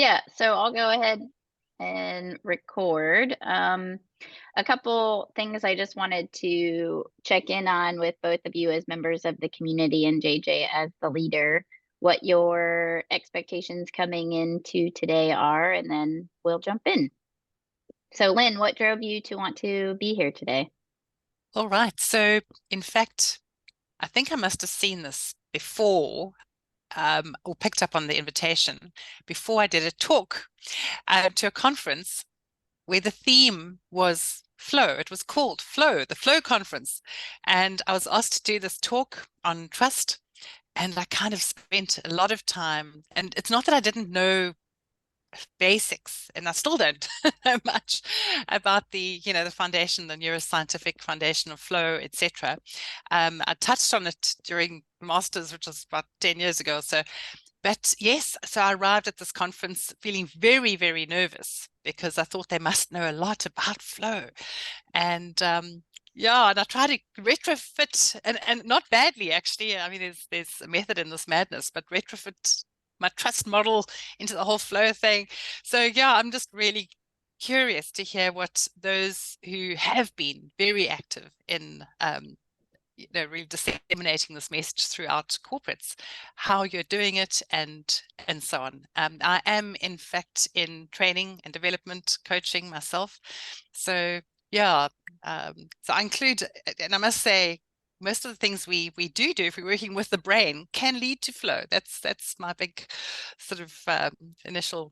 Yeah, so I'll go ahead and record. A couple things I just wanted to check in on with both of you as members of the community and JJ as the leader, what your expectations coming into today are, and then we'll jump in. So, Lynn, what drove you to want to be here today? All right. So, in fact, I think I must have seen this before, or picked up on the invitation before I did a talk to a conference where the theme was flow. It was called Flow, the Flow Conference. And I was asked to do this talk on trust. And I kind of spent a lot of time, and it's not that I didn't know basics, and I still don't know much about the foundation, the neuroscientific foundation of flow, etc. I touched on it during masters, which was about 10 years ago. But yes, so I arrived at this conference feeling very, very nervous because I thought they must know a lot about flow. And yeah, and I try to retrofit, and not badly actually. I mean, there's a method in this madness, but retrofit my trust model into the whole flow thing. So yeah, I'm just really curious to hear what those who have been very active in really disseminating this message throughout corporates, how you're doing it, and so on. I am in fact in training and development coaching myself, so yeah. So I include, and I must say, most of the things we do if we're working with the brain can lead to flow. That's my big sort of initial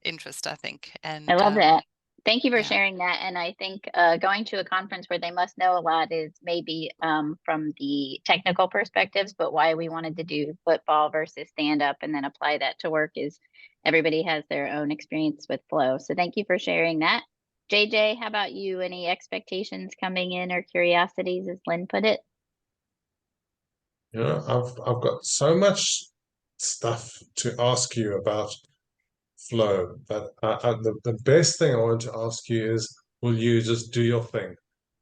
interest, I think. I And love that. Thank you for yeah. sharing that. And I think going to a conference where they must know a lot is maybe from the technical perspectives, but why we wanted to do football versus stand up and then apply that to work is everybody has their own experience with flow. So thank you for sharing that. JJ, how about you? Any expectations coming in or curiosities, as Lynn put it? I've got so much stuff to ask you about flow, but the best thing I want to ask you is, will you just do your thing,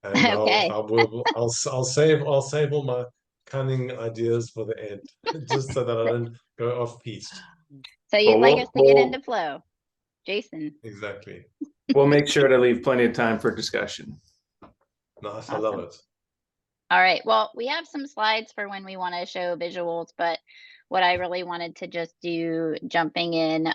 and Okay. I'll save all my cunning ideas for the end, just so that I don't go off piste. So Well, you'd like us to get into flow, Jason? Exactly. we'll make sure to leave plenty of time for discussion. Nice. I love Awesome. it. All right. Well, we have some slides for when we want to show visuals, but what I really wanted to just do jumping in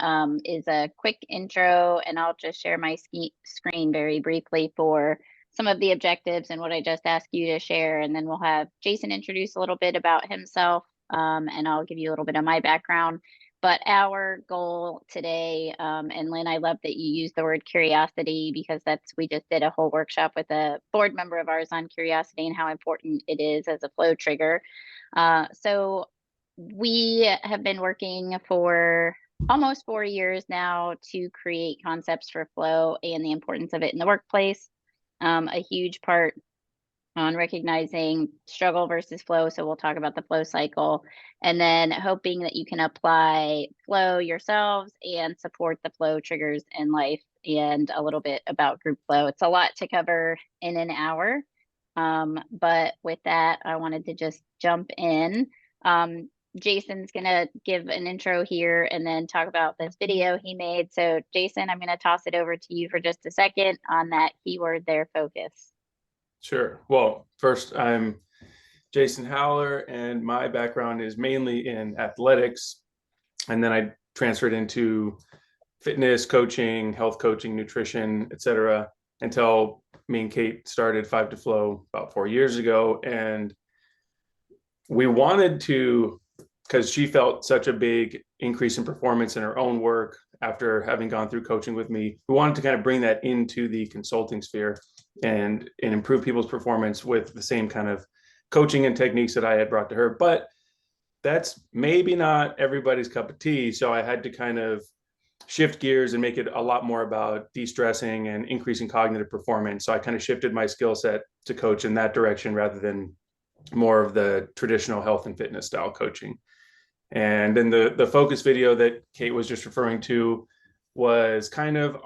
is a quick intro, and I'll just share my screen very briefly for some of the objectives and what I just asked you to share. And then we'll have Jason introduce a little bit about himself, and I'll give you a little bit of my background. But our goal today, and Lynn, I love that you use the word curiosity because we just did a whole workshop with a board member of ours on curiosity and how important it is as a flow trigger. So we have been working for almost 4 years now to create concepts for flow and the importance of it in the workplace. A huge part on recognizing struggle versus flow. So we'll talk about the flow cycle and then hoping that you can apply flow yourselves and support the flow triggers in life and a little bit about group flow. It's a lot to cover in an hour. But with that, I wanted to just jump in. Jason's going to give an intro here and then talk about this video he made. So Jason, I'm going to toss it over to you for just a second on that keyword there, focus. Sure. Well, first, I'm Jason Howler, and my background is mainly in athletics. And then I transferred into fitness coaching, health coaching, nutrition, etc., until me and Kate started Five to Flow about 4 years ago. And we wanted to, because she felt such a big increase in performance in her own work after having gone through coaching with me, we wanted to kind of bring that into the consulting sphere and improve people's performance with the same kind of coaching and techniques that I had brought to her. But that's maybe not everybody's cup of tea. So I had to kind of shift gears and make it a lot more about de-stressing and increasing cognitive performance. So I kind of shifted my skill set to coach in that direction rather than more of the traditional health and fitness style coaching. And then the focus video that Kate was just referring to was kind of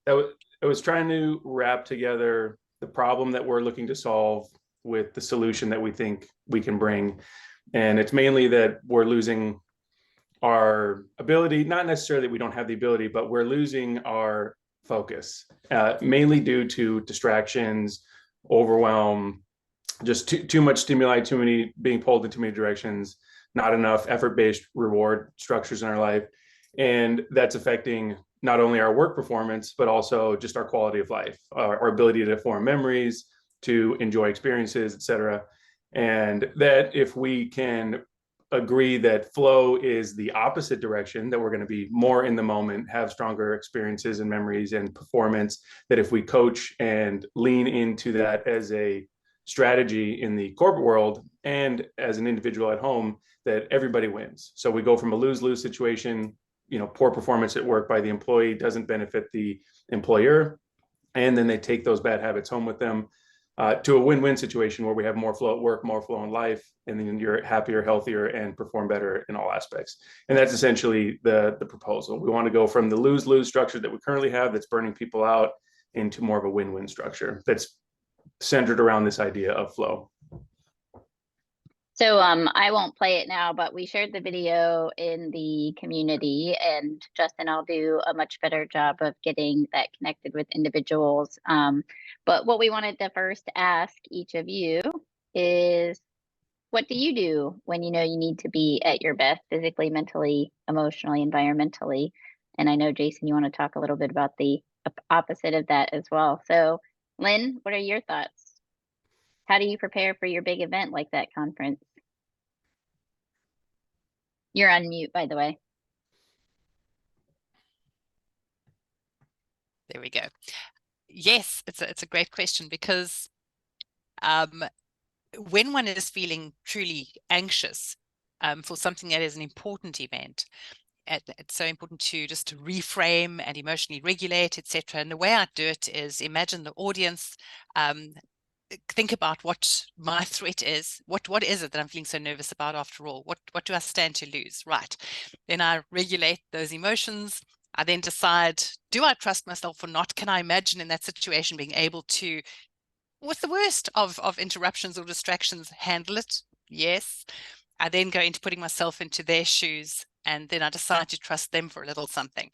it was trying to wrap together the problem that we're looking to solve with the solution that we think we can bring. And it's mainly that we're losing our ability, not necessarily that we don't have the ability, but we're losing our focus, mainly due to distractions, overwhelm, just too much stimuli, too many being pulled in too many directions, not enough effort-based reward structures in our life. And that's affecting not only our work performance, but also just our quality of life, our ability to form memories, to enjoy experiences, etc. And that if we can agree that flow is the opposite direction, that we're going to be more in the moment, have stronger experiences and memories and performance, that if we coach and lean into that as a strategy in the corporate world and as an individual at home, that everybody wins. So we go from a lose-lose situation, poor performance at work by the employee doesn't benefit the employer, and then they take those bad habits home with them, to a win-win situation where we have more flow at work, more flow in life, and then you're happier, healthier, and perform better in all aspects. And that's essentially the proposal. We want to go from the lose-lose structure that we currently have that's burning people out into more of a win-win structure that's centered around this idea of flow. So I won't play it now, but we shared the video in the community, and Justin, I'll do a much better job of getting that connected with individuals. But what we wanted to first ask each of you is, what do you do when you know you need to be at your best physically, mentally, emotionally, environmentally? And I know, Jason, you want to talk a little bit about the opposite of that as well. So Lynn, what are your thoughts? How do you prepare for your big event like that conference? You're on mute, by the way. There we go. Yes, it's a great question, because when one is feeling truly anxious for something that is an important event, it's so important to just reframe and emotionally regulate, etc. And the way I do it is imagine the audience, think about what my threat is. What is it that I'm feeling so nervous about after all? What do I stand to lose? Right. Then I regulate those emotions. I then decide, do I trust myself or not? Can I imagine in that situation being able to, with the worst of interruptions or distractions, handle it? Yes. I then go into putting myself into their shoes, and then I decide to trust them for a little something.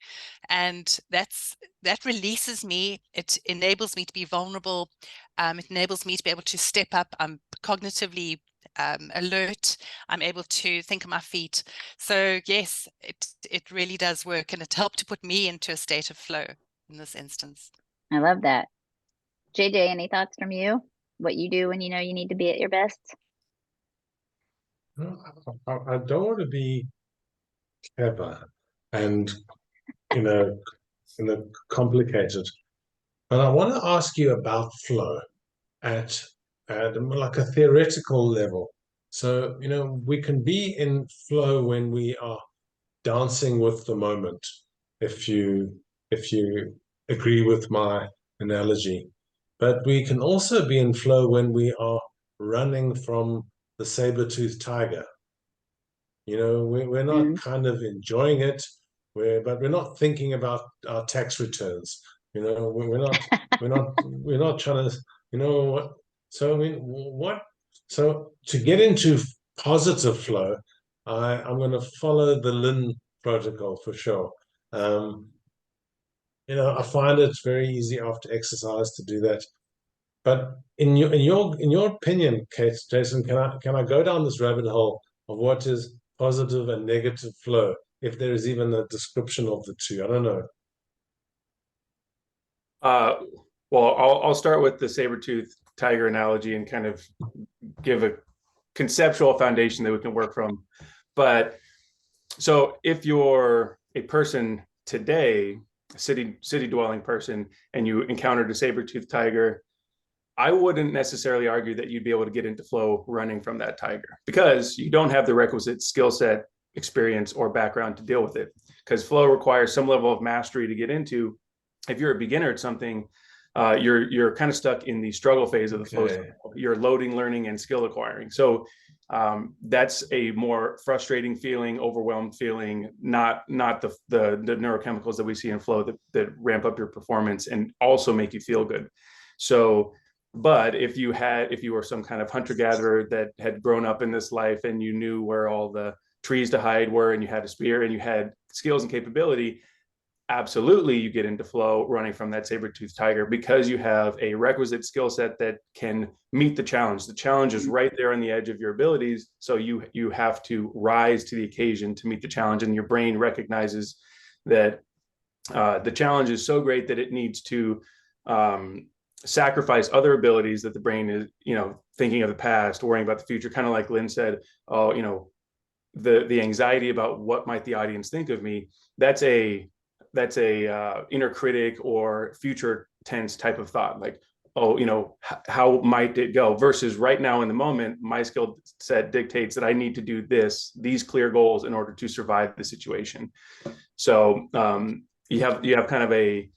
And that releases me. It enables me to be vulnerable. It enables me to be able to step up. I'm cognitively alert. I'm able to think on my feet. So yes, it really does work, and it helped to put me into a state of flow in this instance. I love that. JJ, any thoughts from you? What you do when you know you need to be at your best? I don't want to be clever and complicated, but I want to ask you about flow at like a theoretical level. So we can be in flow when we are dancing with the moment, if you agree with my analogy. But we can also be in flow when we are running from the saber-toothed tiger. We're not kind of enjoying it, but we're not thinking about our tax returns. We're not trying to, what. So I mean, what? So to get into positive flow, I'm going to follow the Lynn protocol for sure. I find it very easy after exercise to do that. But in your opinion, Jason, can I go down this rabbit hole of what is positive and negative flow, if there is even a description of the two? I don't know. Well, I'll start with the saber-tooth tiger analogy and kind of give a conceptual foundation that we can work from. But so if you're a person today, a city dwelling person, and you encountered a saber-tooth tiger, I wouldn't necessarily argue that you'd be able to get into flow running from that tiger, because you don't have the requisite skill set, experience, or background to deal with it. Because flow requires some level of mastery to get into. If you're a beginner at something, you're kind of stuck in the struggle phase of the flow cycle. You're loading, learning, and skill acquiring. So that's a more frustrating feeling, overwhelmed feeling, not the neurochemicals that we see in flow that ramp up your performance and also make you feel good. So, but if you were some kind of hunter-gatherer that had grown up in this life and you knew where all the trees to hide were and you had a spear and you had skills and capability, absolutely you get into flow running from that saber-toothed tiger, because you have a requisite skill set that can meet the challenge. The challenge is right there on the edge of your abilities, so you have to rise to the occasion to meet the challenge, and your brain recognizes that the challenge is so great that it needs to sacrifice other abilities that the brain is, thinking of the past, worrying about the future, kind of like Lynn said, the anxiety about what might the audience think of me. That's a inner critic or future tense type of thought, like, how might it go, versus right now in the moment, my skill set dictates that I need to do these clear goals in order to survive the situation. So you have kind of a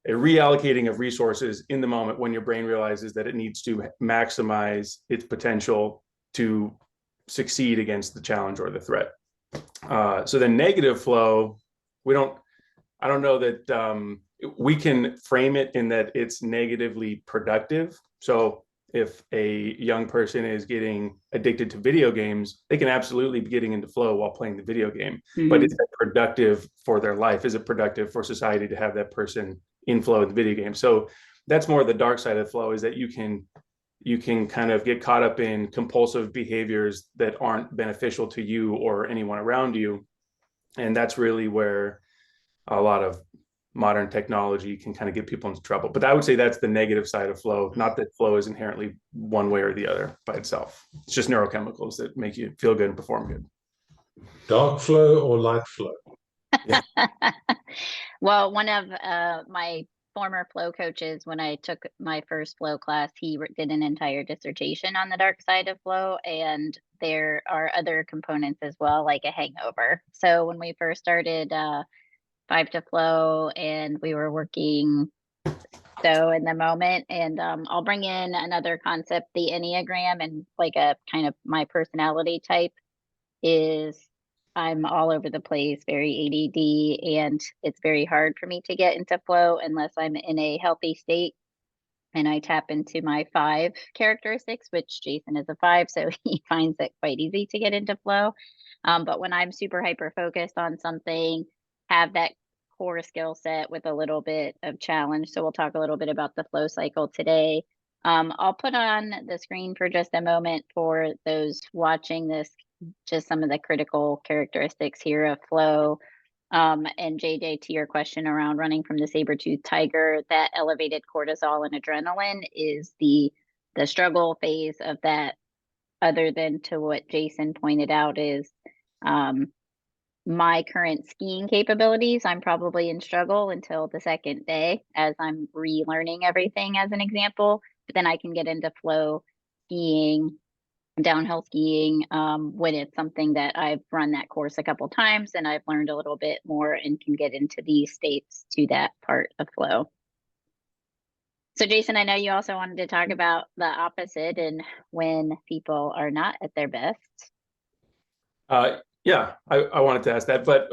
reallocating of resources in the moment when your brain realizes that it needs to maximize its potential to succeed against the challenge or the threat. So the negative flow, I don't know that we can frame it in that it's negatively productive. So if a young person is getting addicted to video games, they can absolutely be getting into flow while playing the video game. Mm-hmm. But is it productive for their life? Is it productive for society to have that person in flow in the video game? So that's more the dark side of flow, is that you can kind of get caught up in compulsive behaviors that aren't beneficial to you or anyone around you. And that's really where a lot of modern technology can kind of get people into trouble. But I would say that's the negative side of flow, not that flow is inherently one way or the other by itself. It's just neurochemicals that make you feel good and perform good. Dark flow or light flow? Yeah. Well, one of my former flow coaches, when I took my first flow class, he did an entire dissertation on the dark side of flow, and there are other components as well, like a hangover. So when we first started 5 to Flow, and we were working so in the moment, and I'll bring in another concept, the Enneagram, and like a kind of my personality type is I'm all over the place, very ADD, and it's very hard for me to get into flow unless I'm in a healthy state. And I tap into my 5 characteristics, which Jason is a 5, so he finds it quite easy to get into flow. But when I'm super hyper focused on something, have that core skill set with a little bit of challenge. So we'll talk a little bit about the flow cycle today. I'll put on the screen for just a moment for those watching this, just some of the critical characteristics here of flow. And JJ, to your question around running from the saber-toothed tiger, that elevated cortisol and adrenaline is the struggle phase of that, other than to what Jason pointed out is my current skiing capabilities. I'm probably in struggle until the second day as I'm relearning everything, as an example. But then I can get into flow skiing, downhill skiing, when it's something that I've run that course a couple times and I've learned a little bit more and can get into these states to that part of flow. So Jason, I know you also wanted to talk about the opposite and when people are not at their best. Yeah, I wanted to ask that, but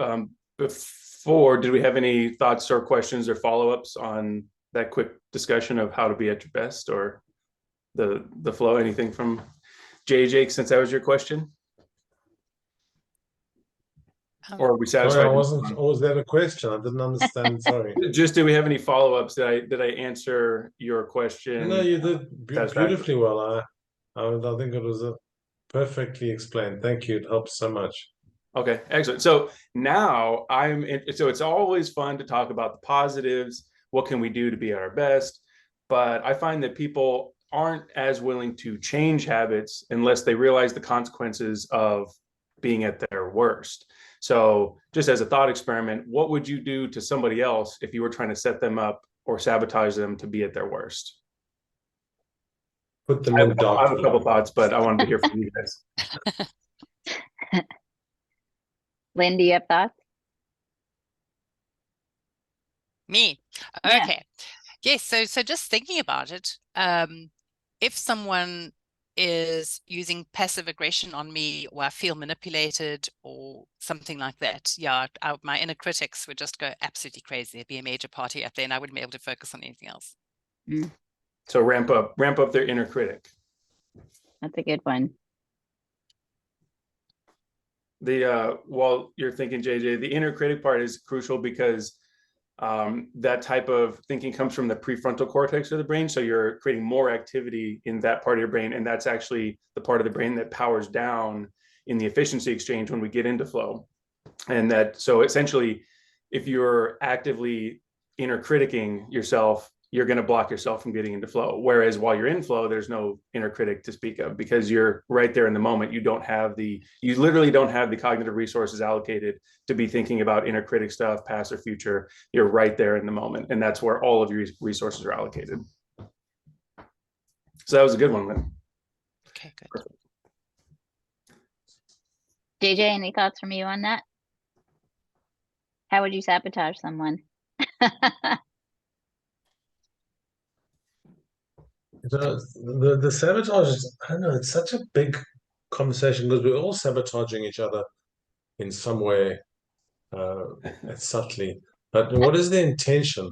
before, did we have any thoughts or questions or follow-ups on that quick discussion of how to be at your best, or the flow? Anything from JJ, since that was your question? Or are we satisfied? Sorry, I wasn't. Or was that a question? I didn't understand. Sorry. Just, do we have any follow-ups? Did I answer your question? No, you did beautifully well. I think it was perfectly explained. Thank you. It helps so much. Okay, excellent. So now so it's always fun to talk about the positives. What can we do to be at our best? But I find that people aren't as willing to change habits unless they realize the consequences of being at their worst. So just as a thought experiment, what would you do to somebody else if you were trying to set them up or sabotage them to be at their worst? Put them in dark. I have a couple thoughts, but I wanted to hear from you guys. Lynn, do you have thoughts? Me? Okay. Yes. So just thinking about it, if someone is using passive aggression on me, or I feel manipulated or something like that, yeah, my inner critics would just go absolutely crazy. It'd be a major party up there and I wouldn't be able to focus on anything else. Mm. So ramp up their inner critic. That's a good one. While you're thinking, JJ, the inner critic part is crucial because that type of thinking comes from the prefrontal cortex of the brain. So you're creating more activity in that part of your brain. And that's actually the part of the brain that powers down in the efficiency exchange when we get into flow. And so essentially, if you're actively inner critiquing yourself, you're going to block yourself from getting into flow. Whereas while you're in flow, there's no inner critic to speak of because you're right there in the moment. You literally don't have the cognitive resources allocated to be thinking about inner critic stuff, past or future. You're right there in the moment. And that's where all of your resources are allocated. So that was a good one, man. Okay, good. Perfect. JJ, any thoughts from you on that? How would you sabotage someone? The sabotage is, I don't know, it's such a big conversation because we're all sabotaging each other in some way, subtly. But what is the intention?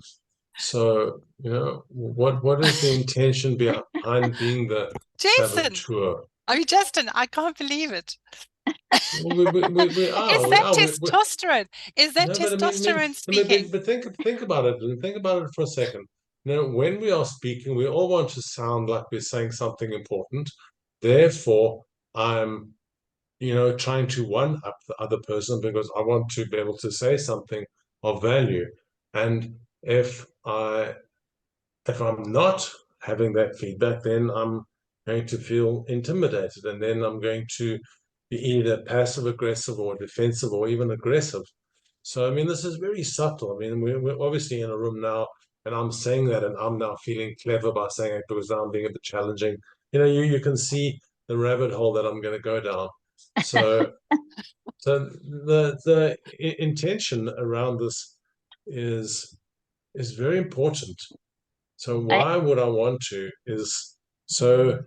So, what is the intention behind being the Jason, saboteur? I mean, Justin, I can't believe it. We are. Is that testosterone? Is that No, but testosterone speaking? But think about it, and think about it for a second. When we are speaking, we all want to sound like we're saying something important. Therefore, I'm, trying to one up the other person because I want to be able to say something of value. And if I'm not having that feedback, then I'm going to feel intimidated, and then I'm going to be either passive aggressive or defensive or even aggressive. So, I mean, this is very subtle. I mean, we're obviously in a room now, and I'm saying that, and I'm now feeling clever by saying it because now I'm being a bit challenging. You can see the rabbit hole that I'm going to go down. So, the intention around this is very important. So why would I want to so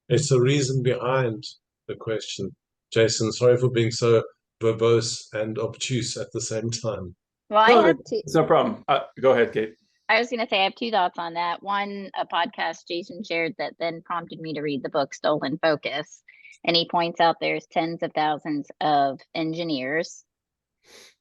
it's the reason behind the question. Jason, sorry for being so verbose and obtuse at the same time. Well, I have two. It's no problem. Go ahead, Kate. I was going to say I have two thoughts on that. One, a podcast Jason shared that then prompted me to read the book Stolen Focus. And he points out there's tens of thousands of engineers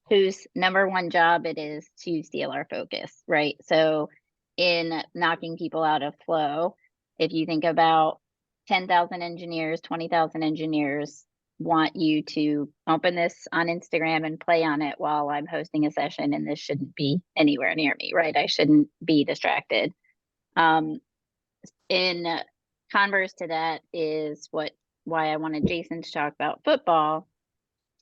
whose number one job it is to steal our focus, right? So in knocking people out of flow, if you think about 10,000 engineers, 20,000 engineers want you to open this on Instagram and play on it while I'm hosting a session, and this shouldn't be anywhere near me, right? I shouldn't be distracted. In converse to that is why I wanted Jason to talk about football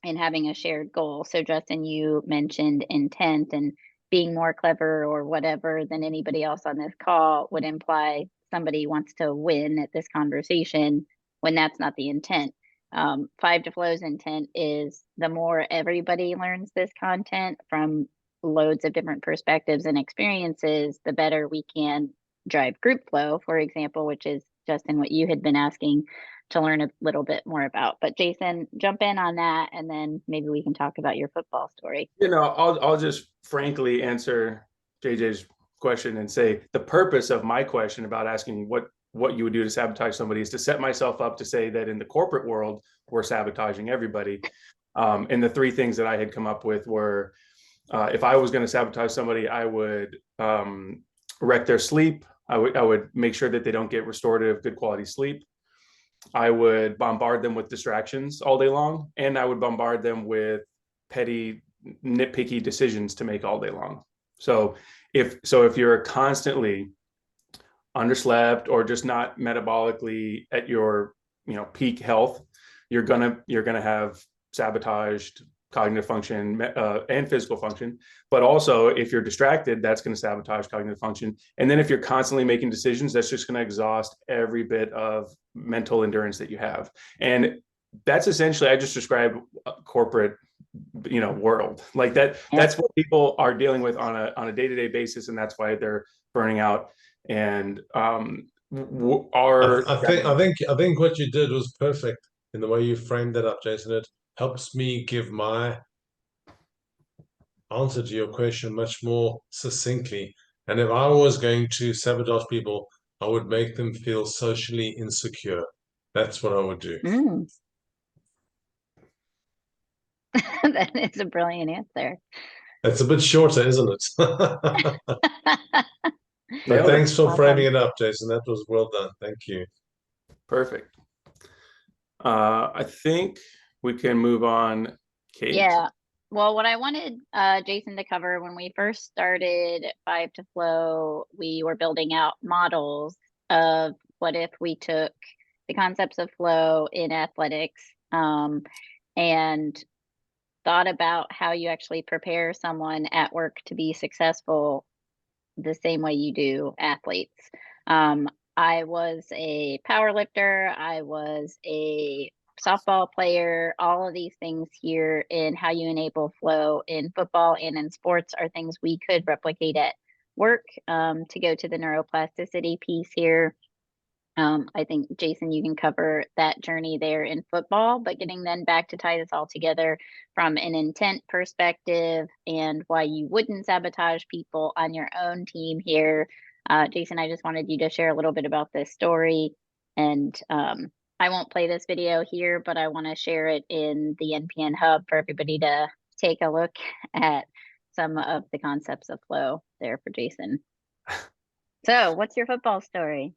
and having a shared goal. So Justin, you mentioned intent, and being more clever or whatever than anybody else on this call would imply somebody wants to win at this conversation when that's not the intent. 5 to Flow's intent is the more everybody learns this content from loads of different perspectives and experiences, the better we can drive group flow, for example, which is, Justin, what you had been asking to learn a little bit more about. But Jason, jump in on that, and then maybe we can talk about your football story. I'll just frankly answer JJ's question and say the purpose of my question about asking what you would do to sabotage somebody is to set myself up to say that in the corporate world, we're sabotaging everybody. And the three things that I had come up with were, if I was going to sabotage somebody, I would wreck their sleep. I would make sure that they don't get restorative, good quality sleep. I would bombard them with distractions all day long, and I would bombard them with petty, nitpicky decisions to make all day long. So if you're constantly underslept or just not metabolically at your peak health, you're gonna have sabotaged cognitive function and physical function. But also, if you're distracted, that's going to sabotage cognitive function. And then if you're constantly making decisions, that's just going to exhaust every bit of mental endurance that you have. And that's essentially, I just described corporate world like that. That's what people are dealing with on a day-to-day basis, and that's why they're burning out. And I think what you did was perfect in the way you framed that up, Jason. It helps me give my answer to your question much more succinctly. And if I was going to sabotage people, I would make them feel socially insecure. That's what I would do. That is a brilliant answer. It's a bit shorter, isn't it? But Nailed it. thanks for Awesome. framing it up, Jason. That was well done. Thank you. Perfect. I think we can move on, Kate. Yeah. Well, what I wanted Jason to cover when we first started Five to Flow, we were building out models of what if we took the concepts of flow in athletics and thought about how you actually prepare someone at work to be successful the same way you do athletes. I was a power lifter. I was a softball player. All of these things here in how you enable flow in football and in sports are things we could replicate at work. To go to the neuroplasticity piece here, I think, Jason, you can cover that journey there in football, but getting then back to tie this all together from an intent perspective and why you wouldn't sabotage people on your own team here. Jason, I just wanted you to share a little bit about this story. And I won't play this video here, but I want to share it in the npnHub for everybody to take a look at some of the concepts of flow there for Jason. So what's your football story?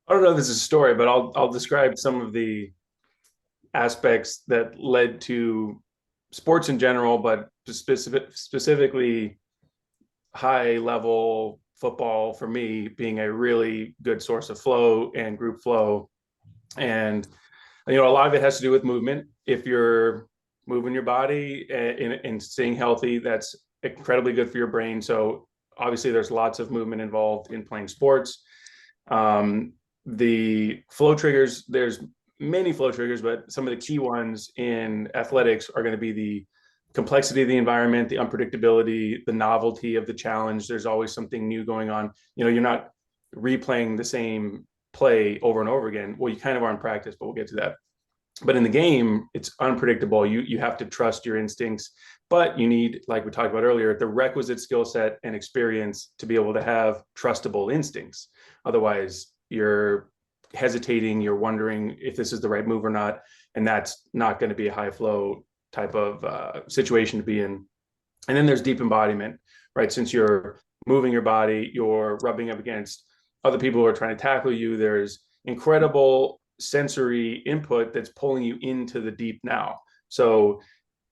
I don't know if this is a story, but I'll describe some of the aspects that led to sports in general, but specifically high level football for me being a really good source of flow and group flow. And, a lot of it has to do with movement. If you're moving your body and staying healthy, that's incredibly good for your brain. So obviously there's lots of movement involved in playing sports. The flow triggers, there's many flow triggers, but some of the key ones in athletics are going to be the complexity of the environment, the unpredictability, the novelty of the challenge. There's always something new going on. You're not replaying the same play over and over again. Well, you kind of are in practice, but we'll get to that. But in the game, it's unpredictable. You have to trust your instincts, but you need, like we talked about earlier, the requisite skill set and experience to be able to have trustable instincts. Otherwise, you're hesitating, you're wondering if this is the right move or not, and that's not going to be a high flow type of situation to be in. And then there's deep embodiment, right? Since you're moving your body, you're rubbing up against other people who are trying to tackle you. There's incredible sensory input that's pulling you into the deep now. So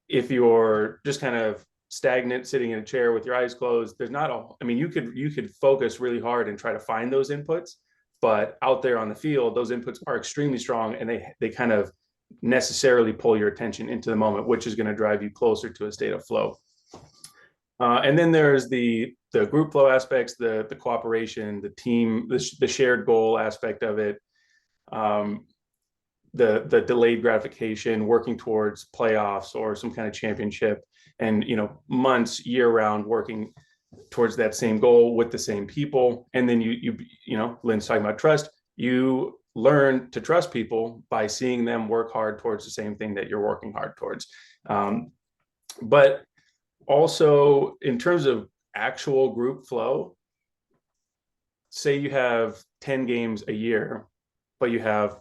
if you're just kind of stagnant sitting in a chair with your eyes closed, there's not you could focus really hard and try to find those inputs, but out there on the field, those inputs are extremely strong, and they kind of necessarily pull your attention into the moment, which is going to drive you closer to a state of flow. And then there's the group flow aspects, the cooperation, the team, the shared goal aspect of it, the delayed gratification, working towards playoffs or some kind of championship, and months year round working towards that same goal with the same people. And then Lynn's talking about trust. You learn to trust people by seeing them work hard towards the same thing that you're working hard towards. But also in terms of actual group flow, say you have 10 games a year, but you have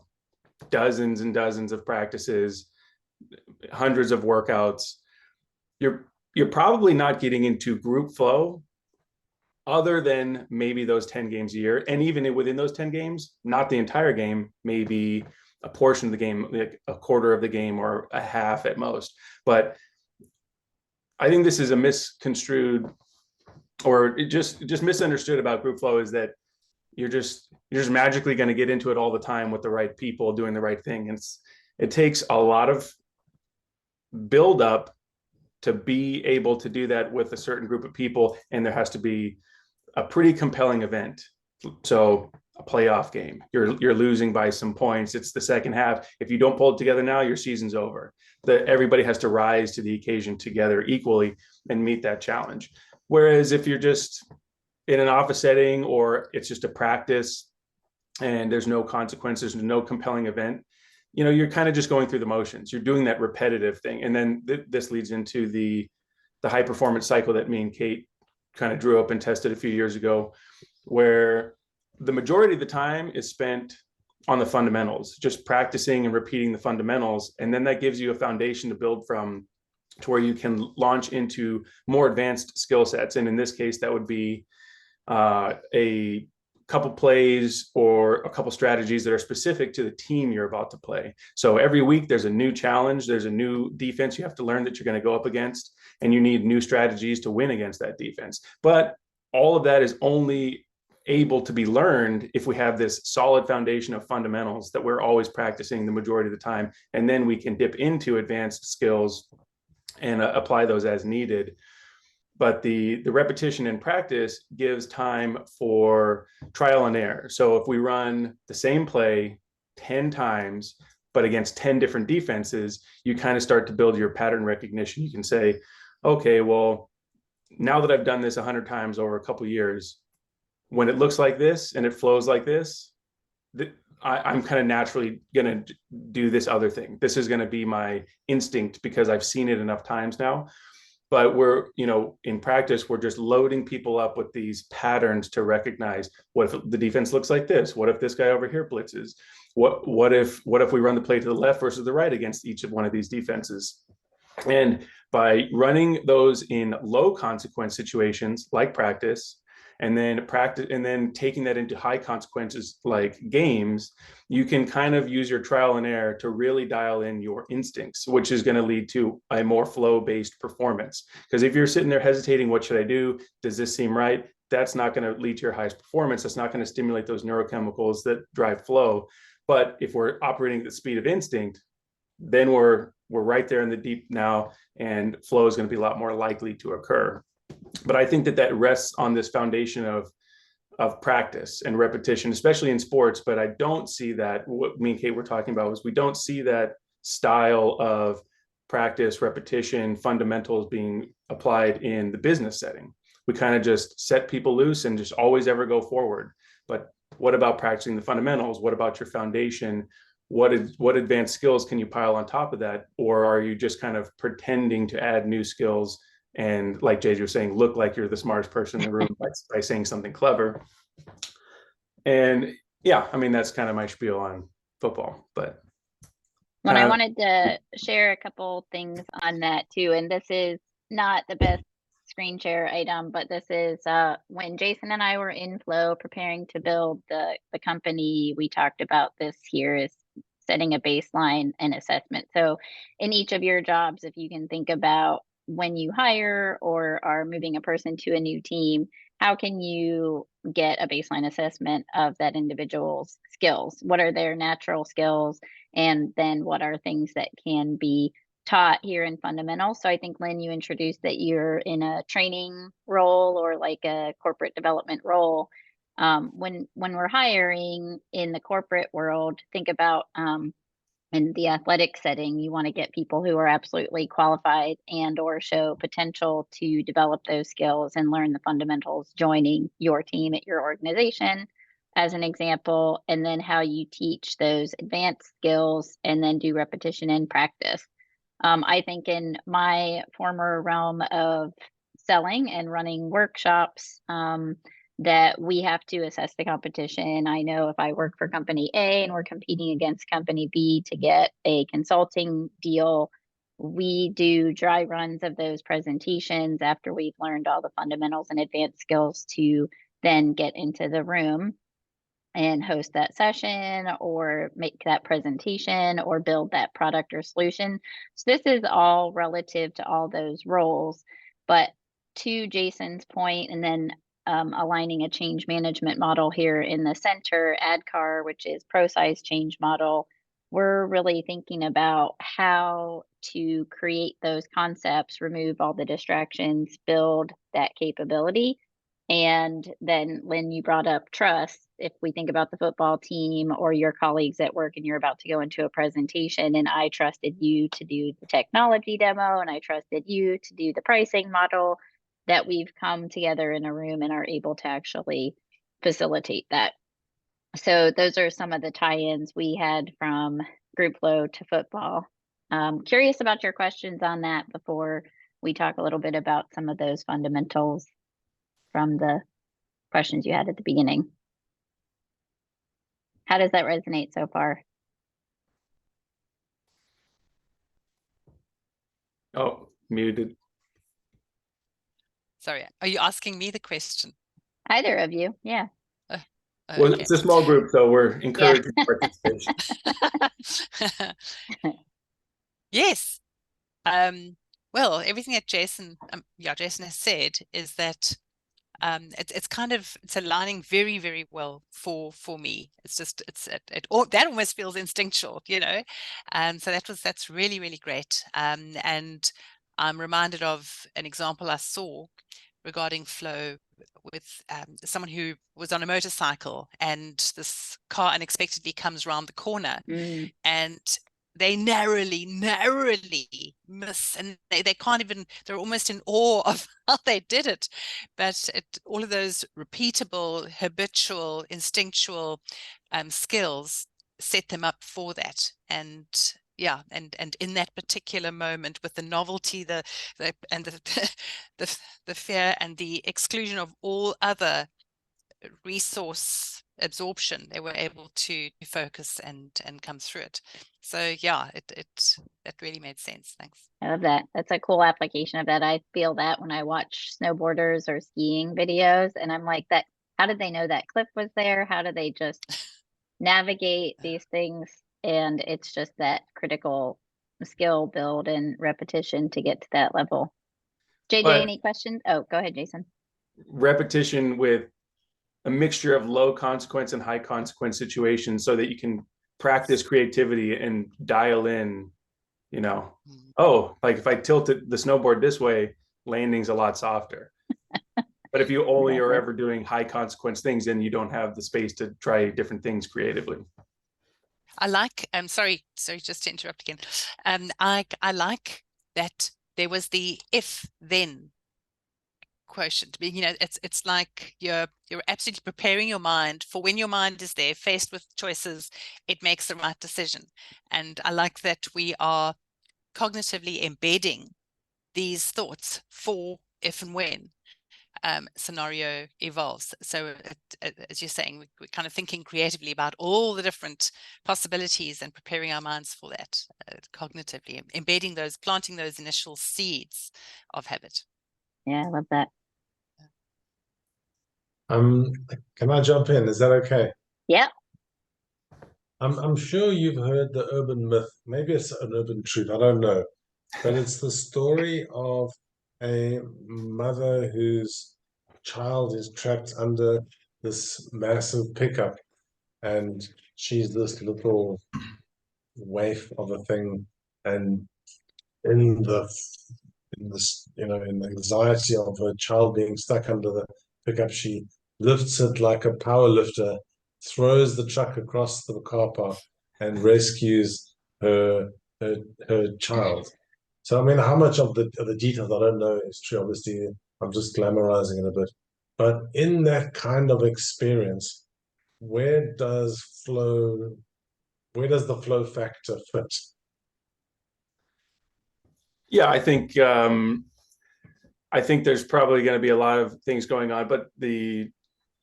dozens and dozens of practices, hundreds of workouts, you're probably not getting into group flow other than maybe those 10 games a year. And even within those 10 games, not the entire game, maybe a portion of the game, like a quarter of the game or a half at most. But I think this is a misconstrued or just misunderstood about group flow, is that you're just magically going to get into it all the time with the right people doing the right thing. And it takes a lot of build up to be able to do that with a certain group of people. And there has to be a pretty compelling event. So a playoff game, you're losing by some points. It's the second half. If you don't pull it together now, your season's over. Everybody has to rise to the occasion together equally and meet that challenge. Whereas if you're just in an office setting, or it's just a practice and there's no consequences, no compelling event, you're kind of just going through the motions. You're doing that repetitive thing. And then this leads into the high performance cycle that me and Kate kind of drew up and tested a few years ago, where the majority of the time is spent on the fundamentals, just practicing and repeating the fundamentals. And then that gives you a foundation to build from to where you can launch into more advanced skill sets. And in this case, that would be a couple plays or a couple strategies that are specific to the team you're about to play. So every week there's a new challenge, there's a new defense you have to learn that you're going to go up against, and you need new strategies to win against that defense. But all of that is only able to be learned if we have this solid foundation of fundamentals that we're always practicing the majority of the time, and then we can dip into advanced skills and apply those as needed. But the repetition and practice gives time for trial and error. So if we run the same play 10 times, but against 10 different defenses, you kind of start to build your pattern recognition. You can say, okay, well, now that I've done this 100 times over a couple of years, when it looks like this and it flows like this, I'm kind of naturally going to do this other thing. This is going to be my instinct because I've seen it enough times now. But we're, in practice, we're just loading people up with these patterns to recognize, what if the defense looks like this? What if this guy over here blitzes? What if we run the play to the left versus the right against each of one of these defenses? And by running those in low consequence situations like practice, and then taking that into high consequences like games, you can kind of use your trial and error to really dial in your instincts, which is going to lead to a more flow-based performance. Because if you're sitting there hesitating, what should I do? Does this seem right? That's not going to lead to your highest performance. That's not going to stimulate those neurochemicals that drive flow. But if we're operating at the speed of instinct, then we're right there in the deep now, and flow is going to be a lot more likely to occur. But I think that rests on this foundation of practice and repetition, especially in sports. But I don't see that, what me and Kate were talking about was, we don't see that style of practice, repetition, fundamentals being applied in the business setting. We kind of just set people loose and just always ever go forward. But what about practicing the fundamentals? What about your foundation? What advanced skills can you pile on top of that? Or are you just kind of pretending to add new skills and, like JJ was saying, look like you're the smartest person in the room by saying something clever? And yeah, I mean, that's kind of my spiel on football. But I wanted to share a couple things on that too, and this is not the best screen share item, but this is when Jason and I were in Flow preparing to build the company, we talked about this here is setting a baseline and assessment. So in each of your jobs, if you can think about when you hire or are moving a person to a new team, how can you get a baseline assessment of that individual's skills? What are their natural skills? And then what are things that can be taught here in fundamentals? So I think, Lynn, you introduced that you're in a training role or like a corporate development role. When we're hiring in the corporate world, think about in the athletic setting, you want to get people who are absolutely qualified and or show potential to develop those skills and learn the fundamentals joining your team at your organization, as an example, and then how you teach those advanced skills and then do repetition and practice. I think in my former realm of selling and running workshops, that we have to assess the competition. I know if I work for company A and we're competing against company B to get a consulting deal, we do dry runs of those presentations after we've learned all the fundamentals and advanced skills to then get into the room and host that session or make that presentation or build that product or solution. So this is all relative to all those roles. But to Jason's point, and then aligning a change management model here in the center, ADCAR, which is pro-size change model, we're really thinking about how to create those concepts, remove all the distractions, build that capability. And then Lynn, you brought up trust. If we think about the football team or your colleagues at work and you're about to go into a presentation and I trusted you to do the technology demo and I trusted you to do the pricing model, that we've come together in a room and are able to actually facilitate that. So those are some of the tie-ins we had from group flow to football. Curious about your questions on that before we talk a little bit about some of those fundamentals from the questions you had at the beginning. How does that resonate so far? Oh, muted. Sorry, are you asking me the question? Either of you, yeah. Well, Okay. it's a small group, so we're encouraging participation. Yes. Well, everything that Jason has said is that it's aligning very, very well for me. It's just that almost feels instinctual, you know. So that's really, really great. And I'm reminded of an example I saw regarding flow with someone who was on a motorcycle, and this car unexpectedly comes around the corner, and they narrowly miss, and they can't even, they're almost in awe of how they did it. But all of those repeatable, habitual, instinctual skills set them up for that. And yeah, and in that particular moment, with the novelty, the fear and the exclusion of all other resource absorption, they were able to focus and come through it. So yeah, that really made sense. Thanks. I love that. That's a cool application of that. I feel that when I watch snowboarders or skiing videos, and I'm like, that, how did they know that cliff was there? How do they just navigate these things? And it's just that critical skill build and repetition to get to that level. JJ, But any questions? Oh, go ahead, Jason. repetition with a mixture of low consequence and high consequence situations, so that you can practice creativity and dial in, you know, oh, like if I tilted the snowboard this way, landing's a lot softer. But if you only are ever doing high consequence things, then you don't have the space to try different things creatively. I like, sorry, just to interrupt again. I like that there was the if then quotient. You know, it's like you're absolutely preparing your mind for when your mind is there, faced with choices, it makes the right decision. And I like that we are cognitively embedding these thoughts for if and when scenario evolves. So as you're saying, we're kind of thinking creatively about all the different possibilities and preparing our minds for that, cognitively embedding those, planting those initial seeds of habit. Yeah, I love that. Can I jump in? Is that okay? Yeah. I'm sure you've heard the urban myth. Maybe it's an urban truth, I don't know. But it's the story of a mother whose child is trapped under this massive pickup, and she's this little waif of a thing, and in this, you know, in the anxiety of her child being stuck under the pickup, she lifts it like a power lifter, throws the truck across the car park, and rescues her child. So I mean, how much of the details I don't know is true. Obviously, I'm just glamorizing it a bit. But in that kind of experience, where does the flow factor fit? Yeah, I think there's probably going to be a lot of things going on, but the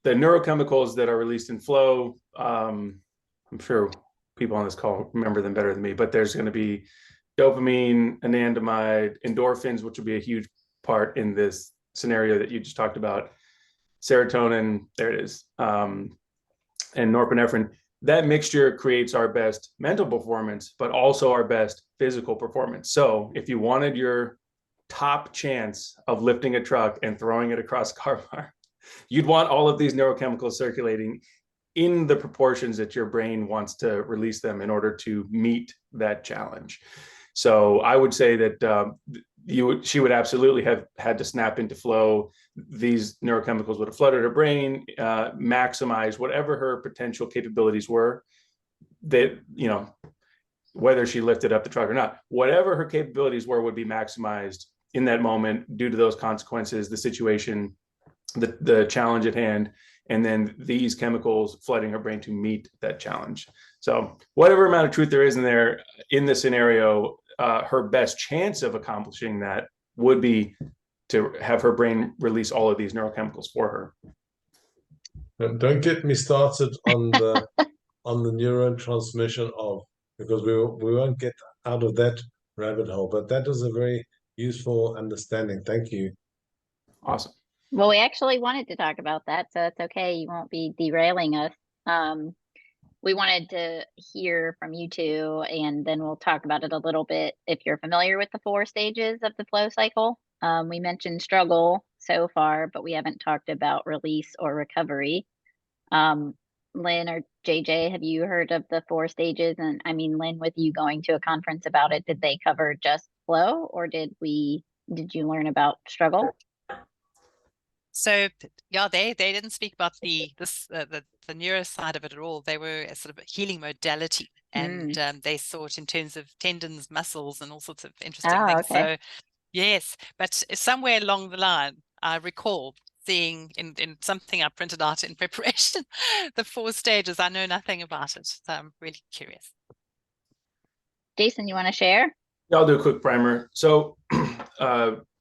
neurochemicals that are released in flow, I'm sure people on this call remember them better than me, but there's going to be dopamine, anandamide, endorphins, which will be a huge part in this scenario that you just talked about, serotonin, there it is, and norepinephrine. That mixture creates our best mental performance, but also our best physical performance. So if you wanted your top chance of lifting a truck and throwing it across a car park, you'd want all of these neurochemicals circulating in the proportions that your brain wants to release them in order to meet that challenge. So I would say that she would absolutely have had to snap into flow. These neurochemicals would have flooded her brain, maximize whatever her potential capabilities were, that, you know, whether she lifted up the truck or not, whatever her capabilities were would be maximized in that moment due to those consequences, the situation, the challenge at hand, and then these chemicals flooding her brain to meet that challenge. So whatever amount of truth there is in there, in this scenario, her best chance of accomplishing that would be to have her brain release all of these neurochemicals for her. Don't get me started on the neurotransmission of, because we won't get out of that rabbit hole. But that is a very useful understanding. Thank you. Awesome. Well, we actually wanted to talk about that, so it's okay. You won't be derailing us. We wanted to hear from you two, and then we'll talk about it a little bit if you're familiar with the 4 stages of the flow cycle. We mentioned struggle so far, but we haven't talked about release or recovery. Lynn or JJ, have you heard of the 4 stages? And I mean, Lynn, with you going to a conference about it, did they cover just flow, or did you learn about struggle? So yeah, they didn't speak about the neuro side of it at all. They were a sort of a healing modality, and they saw it in terms of tendons, muscles, and all sorts of interesting Oh, things. okay. So yes, but somewhere along the line, I recall seeing in something I printed out in preparation the 4 stages. I know nothing about it, so I'm really curious. Jason, you want to share? Yeah, I'll do a quick primer. So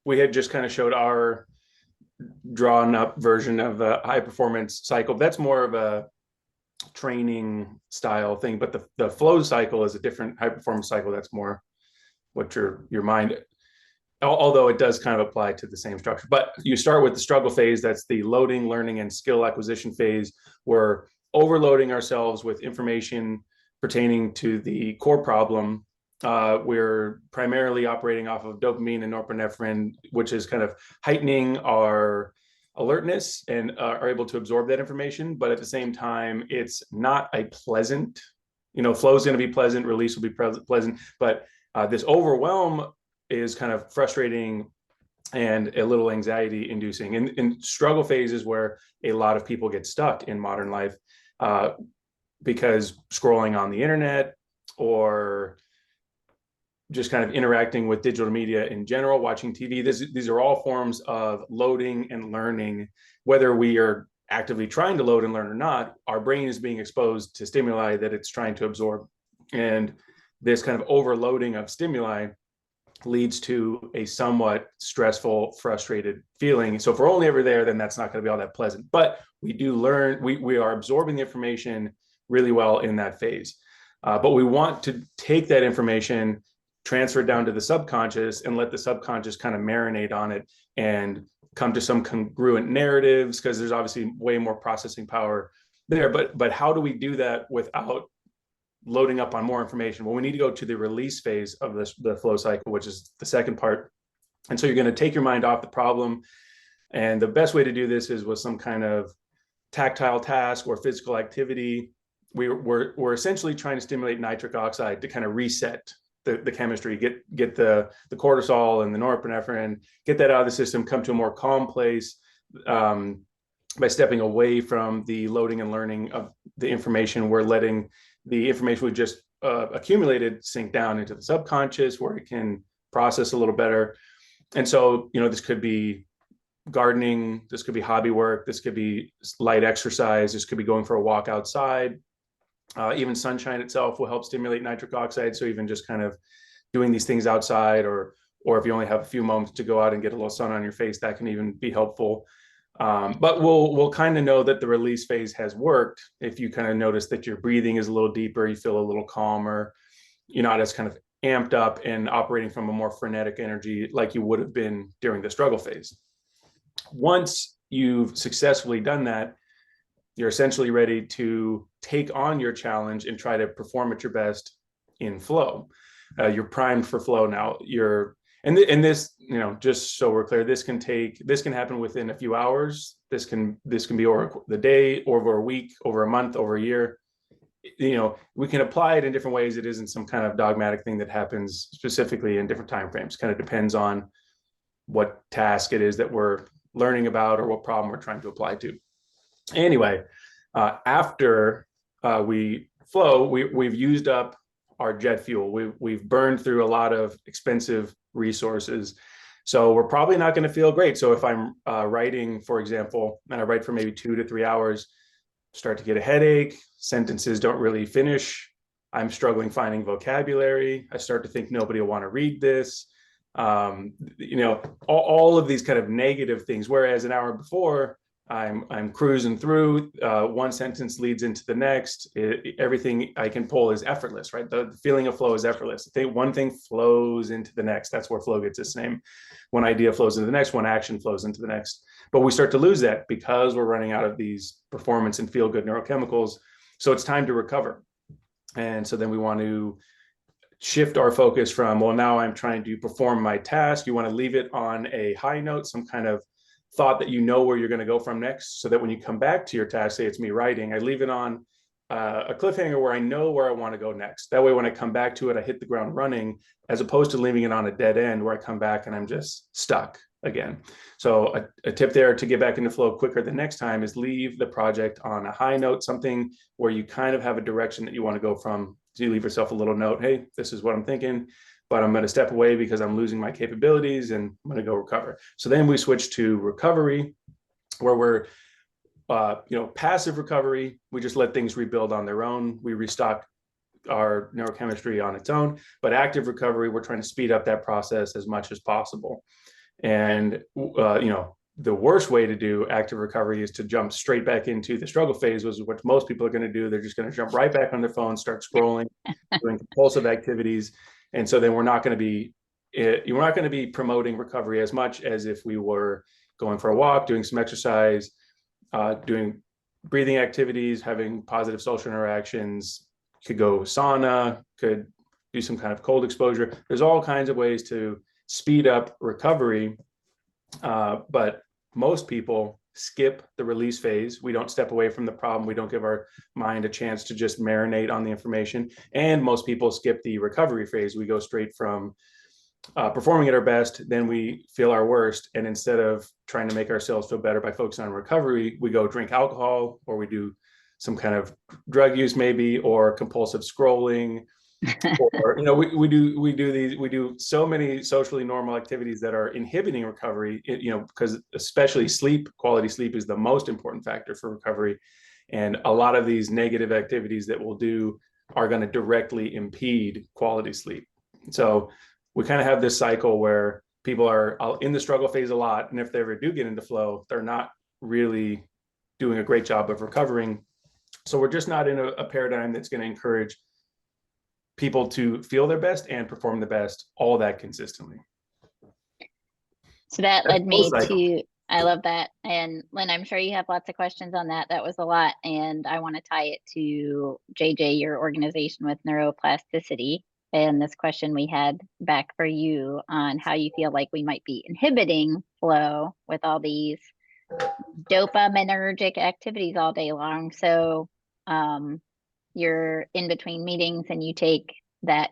we had just kind of showed our drawn up version of a high performance cycle. That's more of a training style thing, but the flow cycle is a different high performance cycle. That's more what your mind, although it does kind of apply to the same structure. But you start with the struggle phase. That's the loading, learning, and skill acquisition phase. We're overloading ourselves with information pertaining to the core problem. We're primarily operating off of dopamine and norepinephrine, which is kind of heightening our alertness and are able to absorb that information. But at the same time, it's not a pleasant, flow is going to be pleasant, release will be pleasant, but this overwhelm is kind of frustrating and a little anxiety inducing. And struggle phase is where a lot of people get stuck in modern life because scrolling on the internet or just kind of interacting with digital media in general, watching TV. These are all forms of loading and learning. Whether we are actively trying to load and learn or not, our brain is being exposed to stimuli that it's trying to absorb. And this kind of overloading of stimuli leads to a somewhat stressful, frustrated feeling. So if we're only ever there, then that's not going to be all that pleasant. But we do learn, we are absorbing the information really well in that phase. But we want to take that information, transfer it down to the subconscious, and let the subconscious kind of marinate on it and come to some congruent narratives, because there's obviously way more processing power there. But how do we do that without loading up on more information? Well, we need to go to the release phase of the flow cycle, which is the second part. And so you're going to take your mind off the problem. And the best way to do this is with some kind of tactile task or physical activity. We're essentially trying to stimulate nitric oxide to kind of reset the chemistry, get the cortisol and the norepinephrine, get that out of the system, come to a more calm place by stepping away from the loading and learning of the information. We're letting the information we just accumulated sink down into the subconscious, where it can process a little better. And so, this could be gardening, this could be hobby work, this could be light exercise, this could be going for a walk outside. Even sunshine itself will help stimulate nitric oxide. So even just kind of doing these things outside, or if you only have a few moments to go out and get a little sun on your face, that can even be helpful. But we'll kind of know that the release phase has worked if you kind of notice that your breathing is a little deeper, you feel a little calmer, you're not as kind of amped up and operating from a more frenetic energy like you would have been during the struggle phase. Once you've successfully done that, you're essentially ready to take on your challenge and try to perform at your best in flow. You're primed for flow now. And this, just so we're clear, this can happen within a few hours. This can be over the day, over a week, over a month, over a year. We can apply it in different ways. It isn't some kind of dogmatic thing that happens specifically in different timeframes. Kind of depends on what task it is that we're learning about or what problem we're trying to apply to. Anyway, after we flow, we've used up our jet fuel. We've burned through a lot of expensive resources. So we're probably not going to feel great. So if I'm writing, for example, and I write for maybe 2 to 3 hours, start to get a headache, sentences don't really finish, I'm struggling finding vocabulary, I start to think nobody will want to read this, all of these kind of negative things. Whereas an hour before, I'm cruising through. One sentence leads into the next. Everything I can pull is effortless, right? The feeling of flow is effortless. One thing flows into the next. That's where flow gets its name. One idea flows into the next. One action flows into the next. But we start to lose that because we're running out of these performance and feel good neurochemicals. So it's time to recover. And so then we want to shift our focus from, well, now I'm trying to perform my task. You want to leave it on a high note, some kind of thought that you know where you're going to go from next, so that when you come back to your task, say it's me writing, I leave it on a cliffhanger where I know where I want to go next. That way, when I come back to it, I hit the ground running, as opposed to leaving it on a dead end where I come back and I'm just stuck again. So a tip there to get back into flow quicker the next time is leave the project on a high note, something where you kind of have a direction that you want to go from. So you leave yourself a little note, hey, this is what I'm thinking, but I'm going to step away because I'm losing my capabilities and I'm going to go recover. So then we switch to recovery, where we're, passive recovery. We just let things rebuild on their own. We restock our neurochemistry on its own. But active recovery, we're trying to speed up that process as much as possible. And, the worst way to do active recovery is to jump straight back into the struggle phase, which is what most people are going to do. They're just going to jump right back on their phone, start scrolling, doing compulsive activities. And so then we're not going to be promoting recovery as much as if we were going for a walk, doing some exercise, doing breathing activities, having positive social interactions. Could go sauna, could do some kind of cold exposure. There's all kinds of ways to speed up recovery. But most people skip the release phase. We don't step away from the problem. We don't give our mind a chance to just marinate on the information. And most people skip the recovery phase. We go straight from performing at our best, then we feel our worst. And instead of trying to make ourselves feel better by focusing on recovery, we go drink alcohol, or we do some kind of drug use maybe, or compulsive scrolling. Or we do so many socially normal activities that are inhibiting recovery, because especially quality sleep is the most important factor for recovery. And a lot of these negative activities that we'll do are going to directly impede quality sleep. So we kind of have this cycle where people are in the struggle phase a lot, and if they ever do get into flow, they're not really doing a great job of recovering. So we're just not in a paradigm that's going to encourage people to feel their best and perform the best all that consistently. So that led me to, I love that. And Lynn, I'm sure you have lots of questions on that. That was a lot. And I want to tie it to JJ, your organization with neuroplasticity. And this question we had back for you on how you feel like we might be inhibiting flow with all these dopaminergic activities all day long. So you're in between meetings and you take that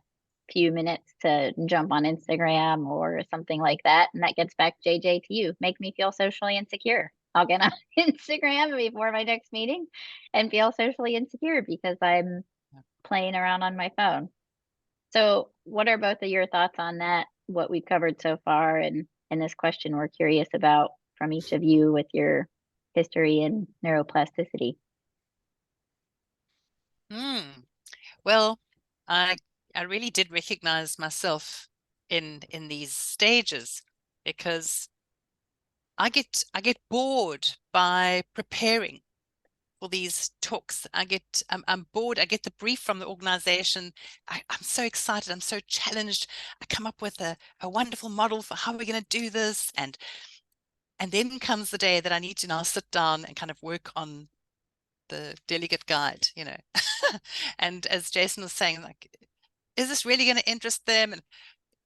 few minutes to jump on Instagram or something like that. And that gets back, JJ, to you. Make me feel socially insecure. I'll get on Instagram before my next meeting and feel socially insecure because I'm playing around on my phone. So what are both of your thoughts on that, what we've covered so far, and this question we're curious about from each of you with your history in neuroplasticity? Well, I really did recognize myself in these stages, because I get bored by preparing for these talks. I'm bored. I get the brief from the organization. I'm so excited. I'm so challenged. I come up with a wonderful model for how we're going to do this, and then comes the day that I need to now sit down and kind of work on the delegate guide, and as Jason was saying, like, is this really going to interest them? And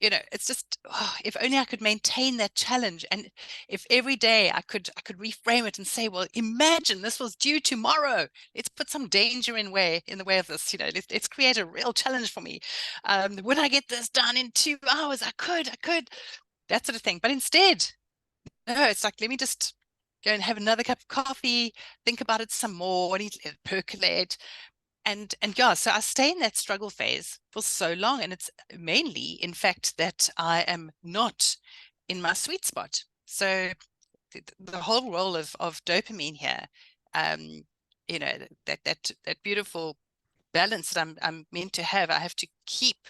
it's just, if only I could maintain that challenge, and if every day I could reframe it and say, well, imagine this was due tomorrow. Let's put some danger in the way of this. Let's create a real challenge for me. Would I get this done in 2 hours? I could, that sort of thing. But instead, no, it's like, let me just go and have another cup of coffee, think about it some more, let it percolate. And yeah, so I stay in that struggle phase for so long. And it's mainly, in fact, that I am not in my sweet spot. So the whole role of dopamine here, that beautiful balance that I'm meant to have, I have to keep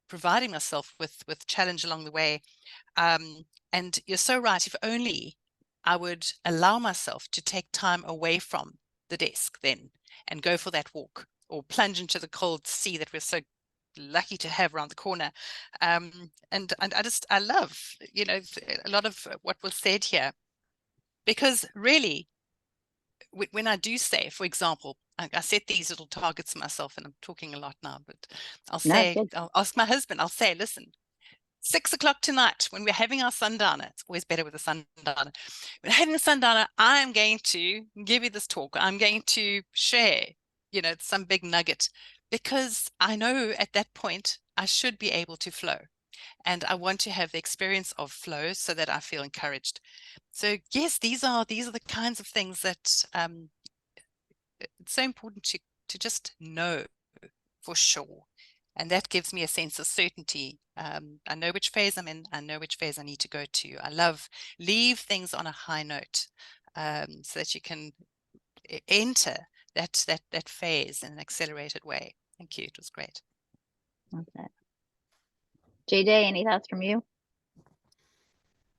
providing myself with challenge along the way. And you're so right. If only I would allow myself to take time away from the desk then and go for that walk or plunge into the cold sea that we're so lucky to have around the corner. And I love, a lot of what was said here, because really, when I do say, for example, I set these little targets for myself, and I'm talking a lot now, but I'll ask my husband, I'll say, listen, 6 o'clock tonight, when we're having our sundowner, it's always better with a sundowner. When having a sundowner, I'm going to give you this talk. I'm going to share, some big nugget, because I know at that point I should be able to flow. And I want to have the experience of flow so that I feel encouraged. So yes, these are the kinds of things that it's so important to just know for sure. And that gives me a sense of certainty. I know which phase I'm in. I know which phase I need to go to. I love leave things on a high note, so that you can enter that phase in an accelerated way. Thank you. It was great. Okay. JJ, any thoughts from you?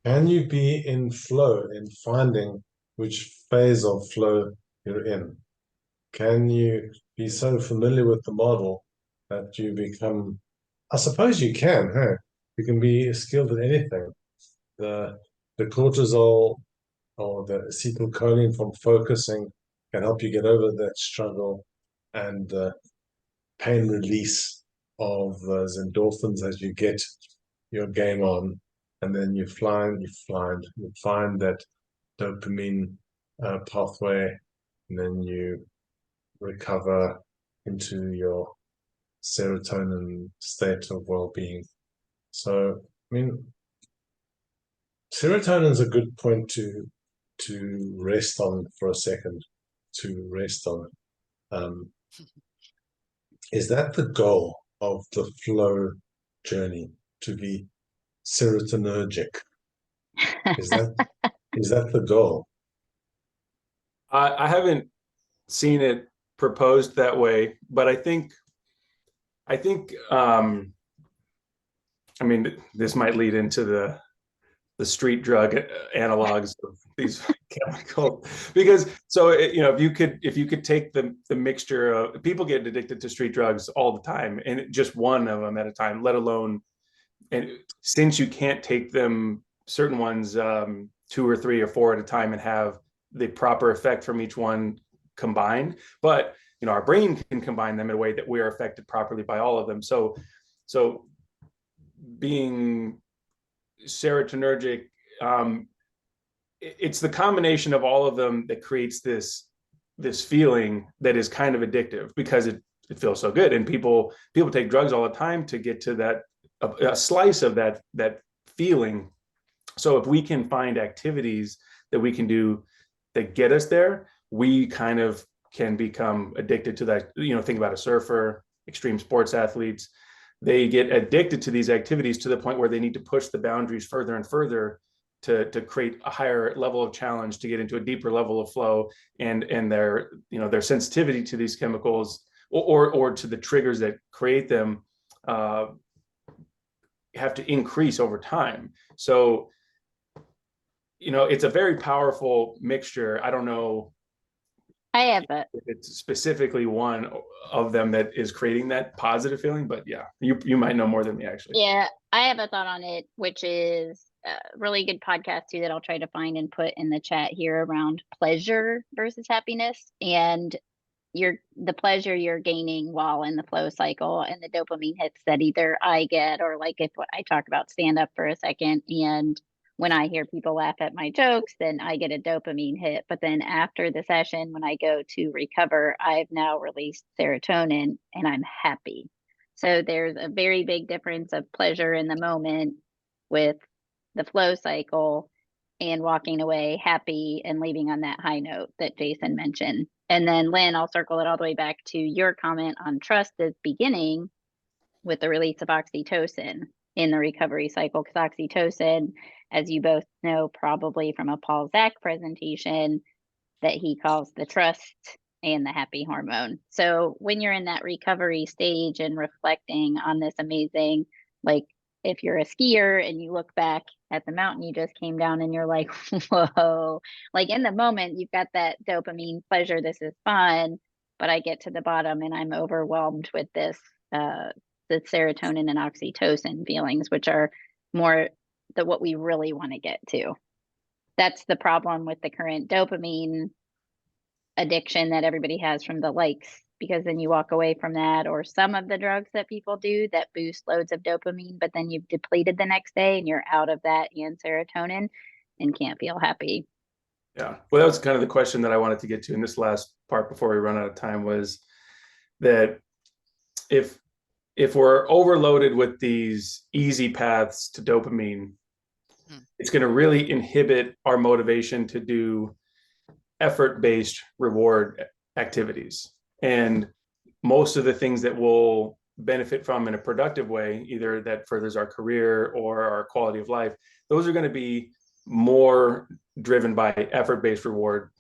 Can you be in flow in finding which phase of flow you're in? Can you be so familiar with the model that you become, I suppose you can, huh? You can be skilled at anything. The cortisol or the acetylcholine from focusing can help you get over that struggle, and pain release of those endorphins as you get your game on, and then you find that dopamine pathway, and then you recover into your serotonin state of well-being. So, I mean, serotonin is a good point to rest on for a second. To rest on, is that the goal of the flow journey, to be serotonergic? Is that the goal? I haven't seen it proposed that way, but I think I mean, this might lead into the street drug analogs of these chemicals, because if you could take the mixture of, people get addicted to street drugs all the time, and just one of them at a time, let alone, and since you can't take them, certain ones, 2 or 3 or 4 at a time, and have the proper effect from each one combined, but our brain can combine them in a way that we're affected properly by all of them. So being serotonergic, it's the combination of all of them that creates this feeling that is kind of addictive, because it feels so good, and people take drugs all the time to get to that a slice of that feeling. So if we can find activities that we can do that get us there, we kind of can become addicted to that. Think about a surfer, extreme sports athletes. They get addicted to these activities to the point where they need to push the boundaries further and further to create a higher level of challenge, to get into a deeper level of flow, and their sensitivity to these chemicals, or to the triggers that create them, have to increase over time. So it's a very powerful mixture. I don't know if it's specifically one of them that is creating that positive feeling, but yeah, you might know more than me, actually. Yeah, I have a thought on it, which is a really good podcast too that I'll try to find and put in the chat here, around pleasure versus happiness, and the pleasure you're gaining while in the flow cycle, and the dopamine hits that either I get, or like if I talk about stand up for a second, and when I hear people laugh at my jokes, then I get a dopamine hit. But then after the session, when I go to recover, I've now released serotonin and I'm happy. So there's a very big difference of pleasure in the moment with the flow cycle, and walking away happy and leaving on that high note that Jason mentioned. And then Lynn, I'll circle it all the way back to your comment on trust as beginning with the release of oxytocin in the recovery cycle, because oxytocin, as you both know, probably from a Paul Zak presentation, that he calls the trust and the happy hormone. So when you're in that recovery stage and reflecting on this amazing, like if you're a skier and you look back at the mountain you just came down and you're like, whoa, like in the moment, you've got that dopamine pleasure. This is fun. But I get to the bottom and I'm overwhelmed with this, the serotonin and oxytocin feelings, which are more what we really want to get to. That's the problem with the current dopamine addiction that everybody has from the likes, because then you walk away from that, or some of the drugs that people do that boost loads of dopamine, but then you've depleted the next day and you're out of that and serotonin and can't feel happy. Yeah. Well, that was kind of the question that I wanted to get to in this last part before we run out of time, was that if we're overloaded with these easy paths to dopamine, it's going to really inhibit our motivation to do effort-based reward activities. And most of the things that we'll benefit from in a productive way, either that furthers our career or our quality of life, those are going to be more driven by effort-based reward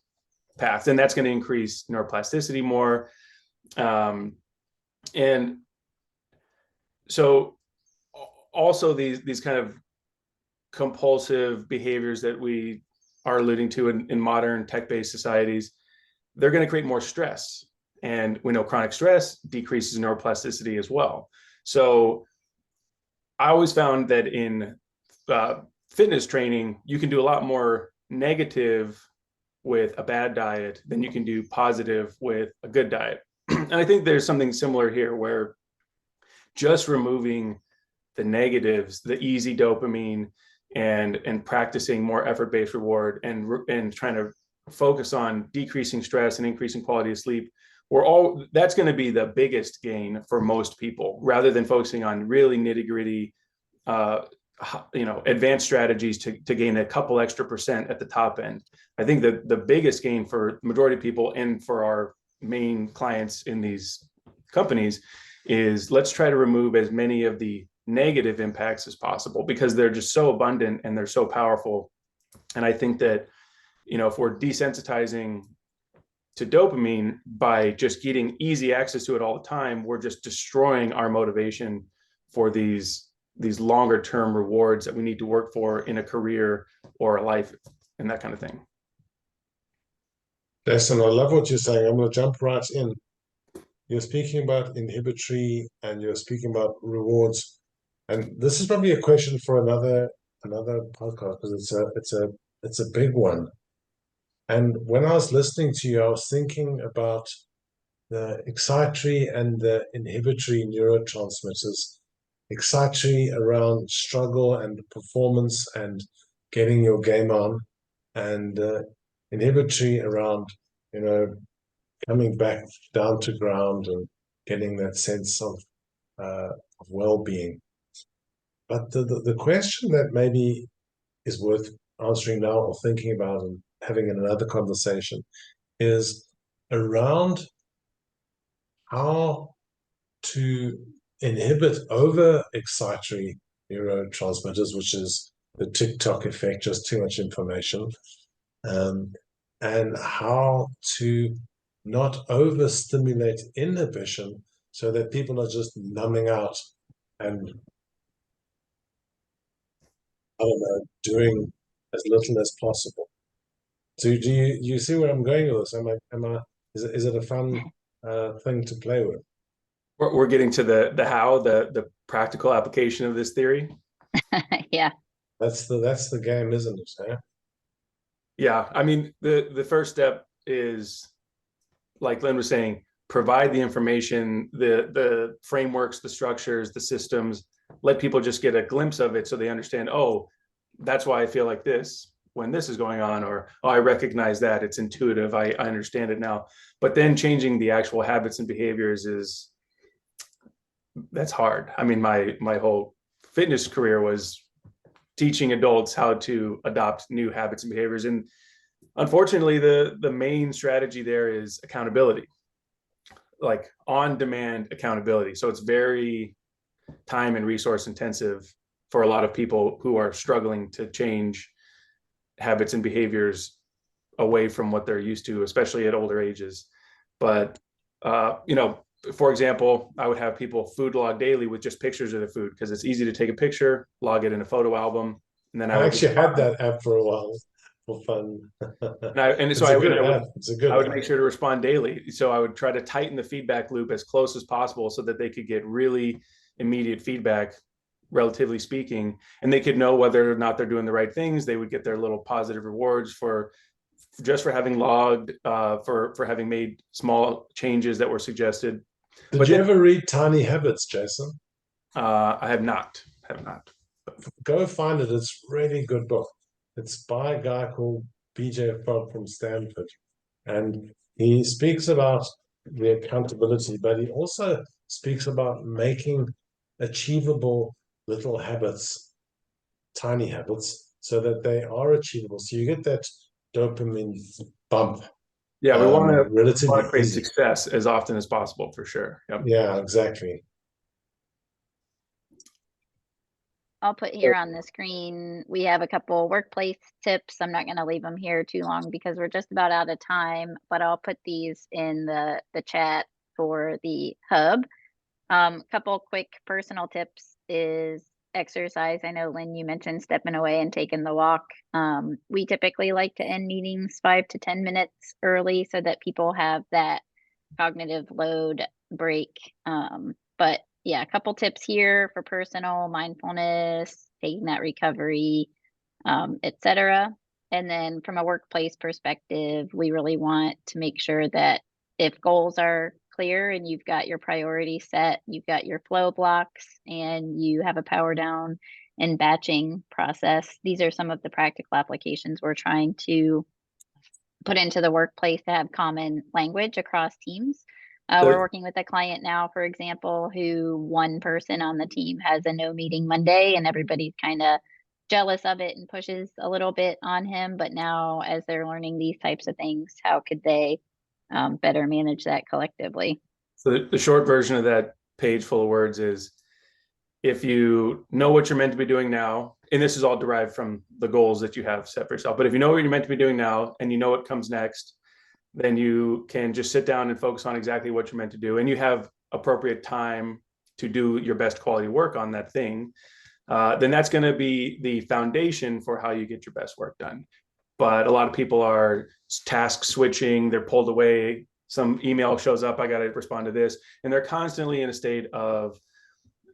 paths. And that's going to increase neuroplasticity more. And so also these kind of compulsive behaviors that we are alluding to in modern tech-based societies, they're going to create more stress. And we know chronic stress decreases neuroplasticity as well. So I always found that in fitness training, you can do a lot more negative with a bad diet than you can do positive with a good diet. And I think there's something similar here, where just removing the negatives, the easy dopamine, and practicing more effort-based reward and trying to focus on decreasing stress and increasing quality of sleep, that's going to be the biggest gain for most people, rather than focusing on really nitty-gritty advanced strategies to gain a couple extra percent at the top end. I think that the biggest gain for the majority of people and for our main clients in these companies is, let's try to remove as many of the negative impacts as possible, because they're just so abundant and they're so powerful. And I think that, if we're desensitizing to dopamine by just getting easy access to it all the time, we're just destroying our motivation for these longer term rewards that we need to work for in a career or a life and that kind of thing. Jason, I love what you're saying. I'm going to jump right in. You're speaking about inhibitory and you're speaking about rewards. And this is probably a question for another podcast, because it's a big one. And when I was listening to you, I was thinking about the excitatory and the inhibitory neurotransmitters. Excitatory around struggle and performance and getting your game on, and inhibitory around, coming back down to ground and getting that sense of well-being. But the question that maybe is worth answering now, or thinking about and having another conversation, is around how to inhibit over excitatory neurotransmitters, which is the TikTok effect, just too much information, and how to not overstimulate inhibition so that people are just numbing out and, I don't know, doing as little as possible. So do you see where I'm going with this? Is it a fun thing to play with? We're getting to the how, the practical application of this theory. Yeah. That's the game, isn't it? Eh? Yeah. I mean, the first step is, like Lynn was saying, provide the information, the frameworks, the structures, the systems, let people just get a glimpse of it so they understand, oh, that's why I feel like this when this is going on, or, oh, I recognize that, it's intuitive, I understand it now. But then changing the actual habits and behaviors that's hard. I mean, my whole fitness career was teaching adults how to adopt new habits and behaviors. And unfortunately, the main strategy there is accountability, like on-demand accountability. So it's very time and resource intensive for a lot of people who are struggling to change habits and behaviors away from what they're used to, especially at older ages. But for example, I would have people food log daily with just pictures of the food because it's easy to take a picture, log it in a photo album, and then I actually had that app for a while for fun. So I would make sure to respond daily. So I would try to tighten the feedback loop as close as possible so that they could get really immediate feedback, relatively speaking, and they could know whether or not they're doing the right things. They would get their little positive rewards for having logged, for having made small changes that were suggested. Did you ever read Tiny Habits, Jason? I have not. Go find it. It's a really good book. It's by a guy called BJ Fogg from Stanford. And he speaks about the accountability, but he also speaks about making achievable little habits, tiny habits, so that they are achievable. So you get that dopamine bump. Yeah, we want to create success as often as possible, for sure. Yep. Yeah, exactly. I'll put here on the screen, we have a couple workplace tips. I'm not going to leave them here too long because we're just about out of time, but I'll put these in the chat for the hub. Couple quick personal tips is exercise. I know, Lynn, you mentioned stepping away and taking the walk. We typically like to end meetings 5 to 10 minutes early so that people have that cognitive load break. But yeah, a couple tips here for personal mindfulness, taking that recovery, etc. And then from a workplace perspective, we really want to make sure that if goals are clear and you've got your priorities set, you've got your flow blocks, and you have a power down and batching process. These are some of the practical applications we're trying to put into the workplace to have common language across teams. We're working with a client now, for example, who one person on the team has a no meeting Monday, and everybody's kind of jealous of it and pushes a little bit on him. But now, as they're learning these types of things, how could they better manage that collectively? So the short version of that page full of words is, if you know what you're meant to be doing now, and this is all derived from the goals that you have set for yourself, but if you know what you're meant to be doing now and you know what comes next, then you can just sit down and focus on exactly what you're meant to do. And you have appropriate time to do your best quality work on that thing. Then that's going to be the foundation for how you get your best work done. But a lot of people are task switching, they're pulled away, some email shows up, I got to respond to this. And they're constantly in a state of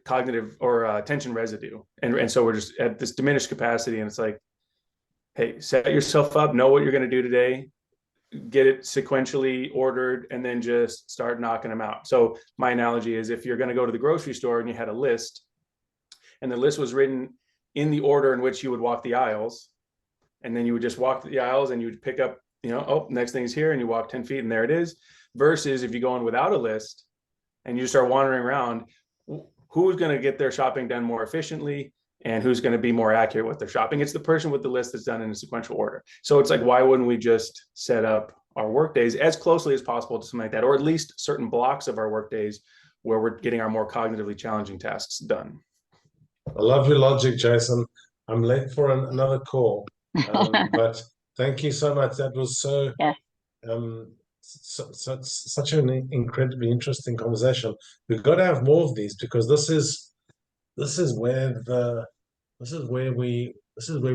cognitive or attention residue. And so we're just at this diminished capacity. And it's like, hey, set yourself up, know what you're going to do today, get it sequentially ordered, and then just start knocking them out. So my analogy is, if you're going to go to the grocery store and you had a list, and the list was written in the order in which you would walk the aisles, and then you would just walk the aisles and you would pick up, oh, next thing's here, and you walk 10 feet and there it is. Versus if you go in without a list and you start wandering around, who's going to get their shopping done more efficiently and who's going to be more accurate with their shopping? It's the person with the list that's done in a sequential order. So it's like, why wouldn't we just set up our work days as closely as possible to something like that, or at least certain blocks of our work days where we're getting our more cognitively challenging tasks done? I love your logic, Jason. I'm late for another call, but thank you so much. That was such an incredibly interesting conversation. We've got to have more of these, because this is where we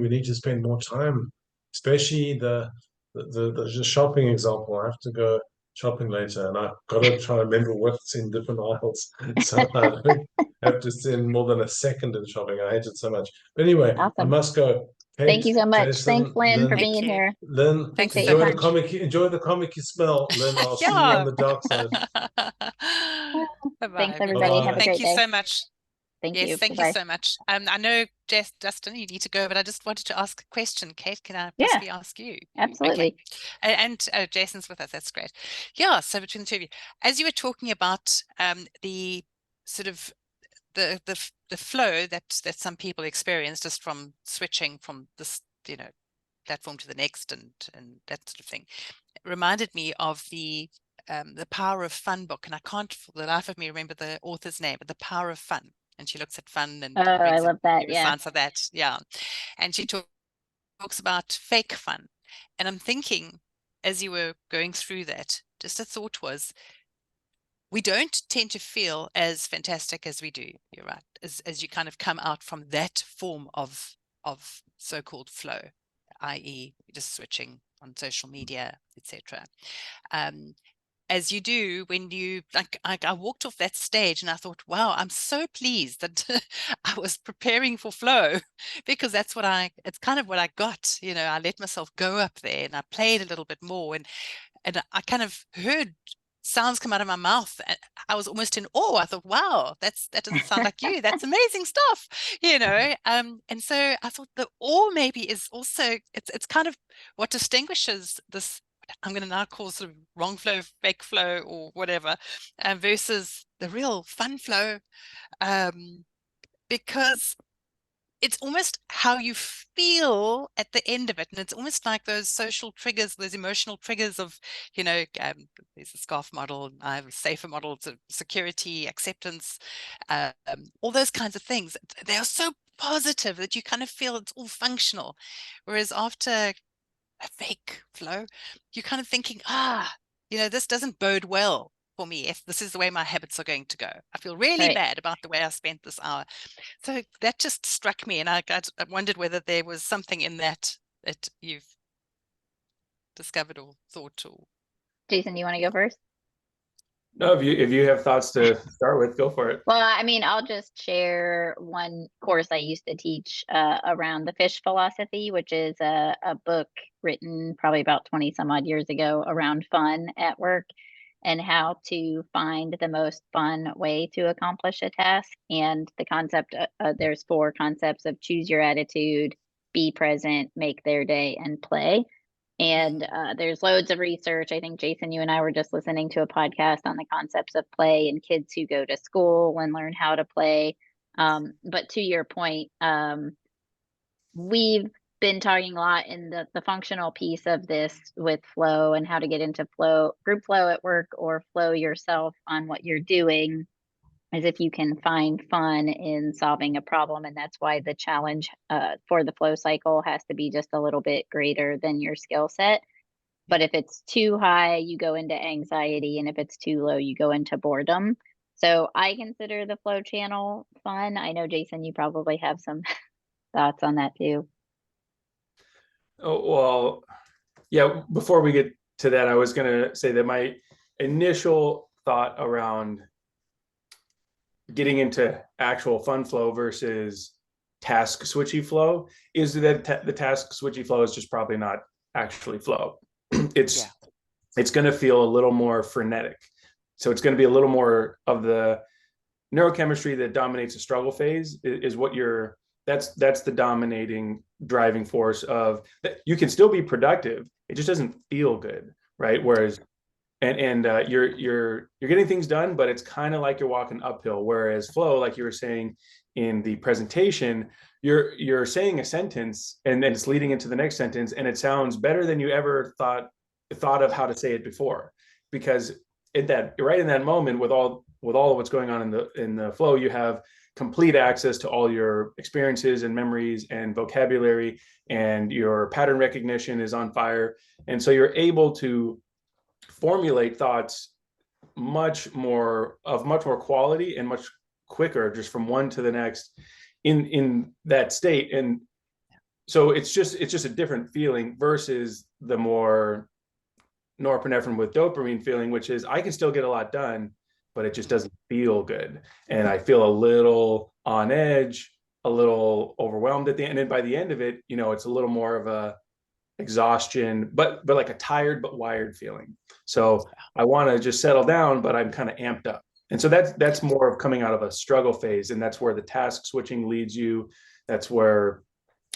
need to spend more time, especially the shopping example. I have to go shopping later, and I've got to try to remember what's in different aisles, so I don't have to spend more than a second in shopping. I hate it so much. But anyway, awesome. I must go. Kate, thank you so much. Jason, Thanks, Lynn, for Thank being you. here. Lynn, Thanks enjoy so the comic. Enjoy the comic you smell. Lynn, I'll see you on the dark side. Thanks, everybody. Have a Thank great you day. so much. Thank Yes, you. thank Bye-bye. you so much. I know, Dustin, you need to go, but I just wanted to ask a question. Kate, can I Yeah, possibly ask you? absolutely. Okay. And Jason's with us. That's great. Yeah. So between the two of you, as you were talking about the sort of the flow that some people experience just from switching from this platform to the next and that sort of thing, it reminded me of the Power of Fun book, and I can't for the life of me remember the author's name, but The Power of Fun. And she looks at fun and I love that. Yeah. science of that. Yeah. And she talks about fake fun. And I'm thinking, as you were going through that, just a thought was, we don't tend to feel as fantastic as we do. You're right. As you kind of come out from that form of so-called flow, i.e., just switching on social media, etc. As you do when you I walked off that stage and I thought, wow, I'm so pleased that I was preparing for flow, because that's what it's kind of what I got. I let myself go up there and I played a little bit more, and I kind of heard sounds come out of my mouth. I was almost in awe. I thought, wow, that doesn't sound like you. That's amazing stuff, and so I thought the awe maybe is also, it's kind of what distinguishes this, I'm going to now call sort of wrong flow, fake flow, or whatever, versus the real fun flow, because it's almost how you feel at the end of it. And it's almost like those social triggers, those emotional triggers of, there's a SCARF model, I have a SAFER model, so security, acceptance, all those kinds of things. They are so positive that you kind of feel it's all functional. Whereas after a fake flow, you're kind of thinking, this doesn't bode well for me if this is the way my habits are going to go. I feel really bad about the way I spent this hour. So that just struck me, and I wondered whether there was something in that you've discovered or thought. Or Jason, you want to go first? No, if you have thoughts to start with, go for it. Well, I mean, I'll just share one course I used to teach around the fish philosophy, which is a book written probably about 20 some odd years ago around fun at work and how to find the most fun way to accomplish a task. And the concept, there's 4 concepts of choose your attitude, be present, make their day, and play. And there's loads of research. I think, Jason, you and I were just listening to a podcast on the concepts of play and kids who go to school and learn how to play. But to your point, we've been talking a lot in the functional piece of this with flow and how to get into flow, group flow at work, or flow yourself on what you're doing, as if you can find fun in solving a problem. And that's why the challenge for the flow cycle has to be just a little bit greater than your skill set. But if it's too high, you go into anxiety. And if it's too low, you go into boredom. So I consider the flow channel fun. I know, Jason, you probably have some thoughts on that too. Oh, well, yeah, before we get to that, I was going to say that my initial thought around getting into actual fun flow versus task switchy flow is that the task switchy flow is just probably not actually flow. It's going to feel a little more frenetic. So it's going to be a little more of the neurochemistry that dominates the struggle phase is what that's the dominating driving force of that. You can still be productive. It just doesn't feel good. Right. Whereas you're getting things done, but it's kind of like you're walking uphill. Whereas flow, like you were saying in the presentation, you're saying a sentence and then it's leading into the next sentence, and it sounds better than you ever thought of how to say it before. Because right in that moment, with all of what's going on in the flow, you have complete access to all your experiences and memories and vocabulary, and your pattern recognition is on fire, and so you're able to formulate thoughts much more quality and much quicker, just from one to the next in that state. And so it's just a different feeling versus the more norepinephrine with dopamine feeling, which is I can still get a lot done, but it just doesn't feel good. And I feel a little on edge, a little overwhelmed at the end. And by the end of it, it's a little more of a exhaustion, but like a tired but wired feeling. So I want to just settle down, but I'm kind of amped up. And so that's more of coming out of a struggle phase. And that's where the task switching leads you. That's where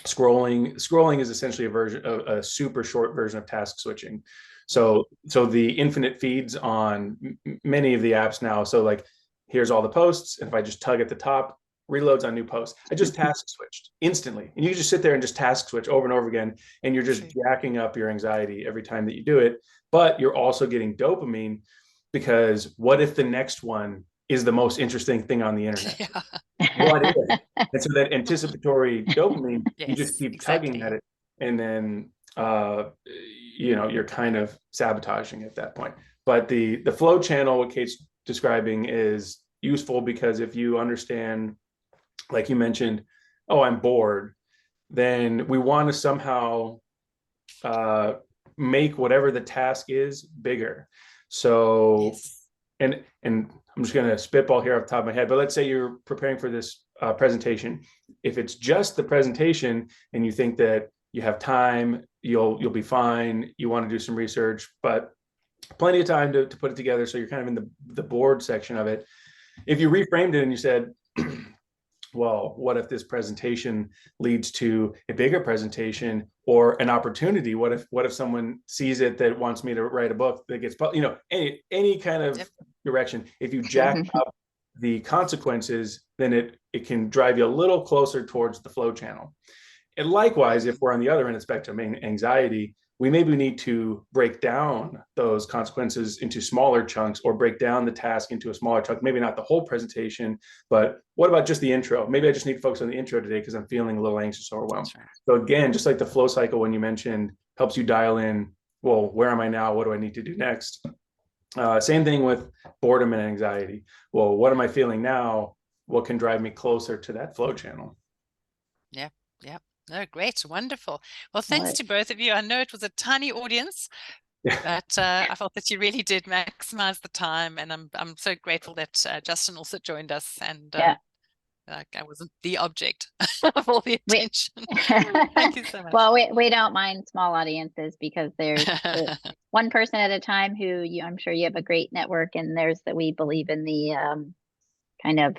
scrolling is essentially a super short version of task switching. So the infinite feeds on many of the apps now. So like, here's all the posts. And if I just tug at the top, reloads on new posts. I just task switched instantly. And you can just sit there and just task switch over and over again. And you're just jacking up your anxiety every time that you do it. But you're also getting dopamine, because what if the next one is the most interesting thing on the internet? Yeah. What if? And so that anticipatory dopamine, you just keep tugging at it. And then, you're kind of sabotaging at that point. But the flow channel, what Kate's describing is useful, because if you understand, like you mentioned, oh, I'm bored, then we want to somehow make whatever the task is bigger. So, Yes. and I'm just going to spitball here off the top of my head, but let's say you're preparing for this presentation. If it's just the presentation and you think that you have time, you'll be fine. You want to do some research, but plenty of time to put it together. So you're kind of in the board section of it. If you reframed it and you said, well, what if this presentation leads to a bigger presentation or an opportunity? What if someone sees it that wants me to write a book that gets, any kind of direction. If you jack up the consequences, then it can drive you a little closer towards the flow channel. And likewise, if we're on the other end of the spectrum, anxiety, we maybe need to break down those consequences into smaller chunks, or break down the task into a smaller chunk. Maybe not the whole presentation, but what about just the intro? Maybe I just need to focus on the intro today because I'm feeling a little anxious or overwhelmed. Right. So again, just like the flow cycle, when you mentioned, helps you dial in, well, where am I now? What do I need to do next? Same thing with boredom and anxiety. Well, what am I feeling now? What can drive me closer to that flow channel? Yeah. Yeah. No, great. Wonderful. Well, thanks to both of you. I know it was a tiny audience, but I felt that you really did maximize the time, and I'm so grateful that Justin also joined us, and I wasn't the object of all the attention. Thank you so much. Well, we don't mind small audiences, because there's one person at a time who I'm sure you have a great network, and there's that we believe in the kind of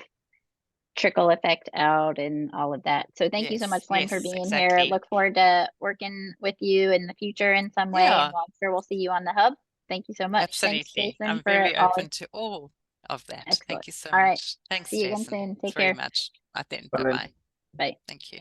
trickle effect out and all of that. So thank you so much, Lynn, for being here. Look forward to working with you in the future in some way. And I'm sure we'll see you on the hub. Thank you so much. Absolutely. Thanks, Jason, I'm very open to all of that. Excellent. Thank you so much. Right. Thanks, see you Jason. again soon. Take Thanks care. very much. Bye then. Bye-bye. Bye. Thank you.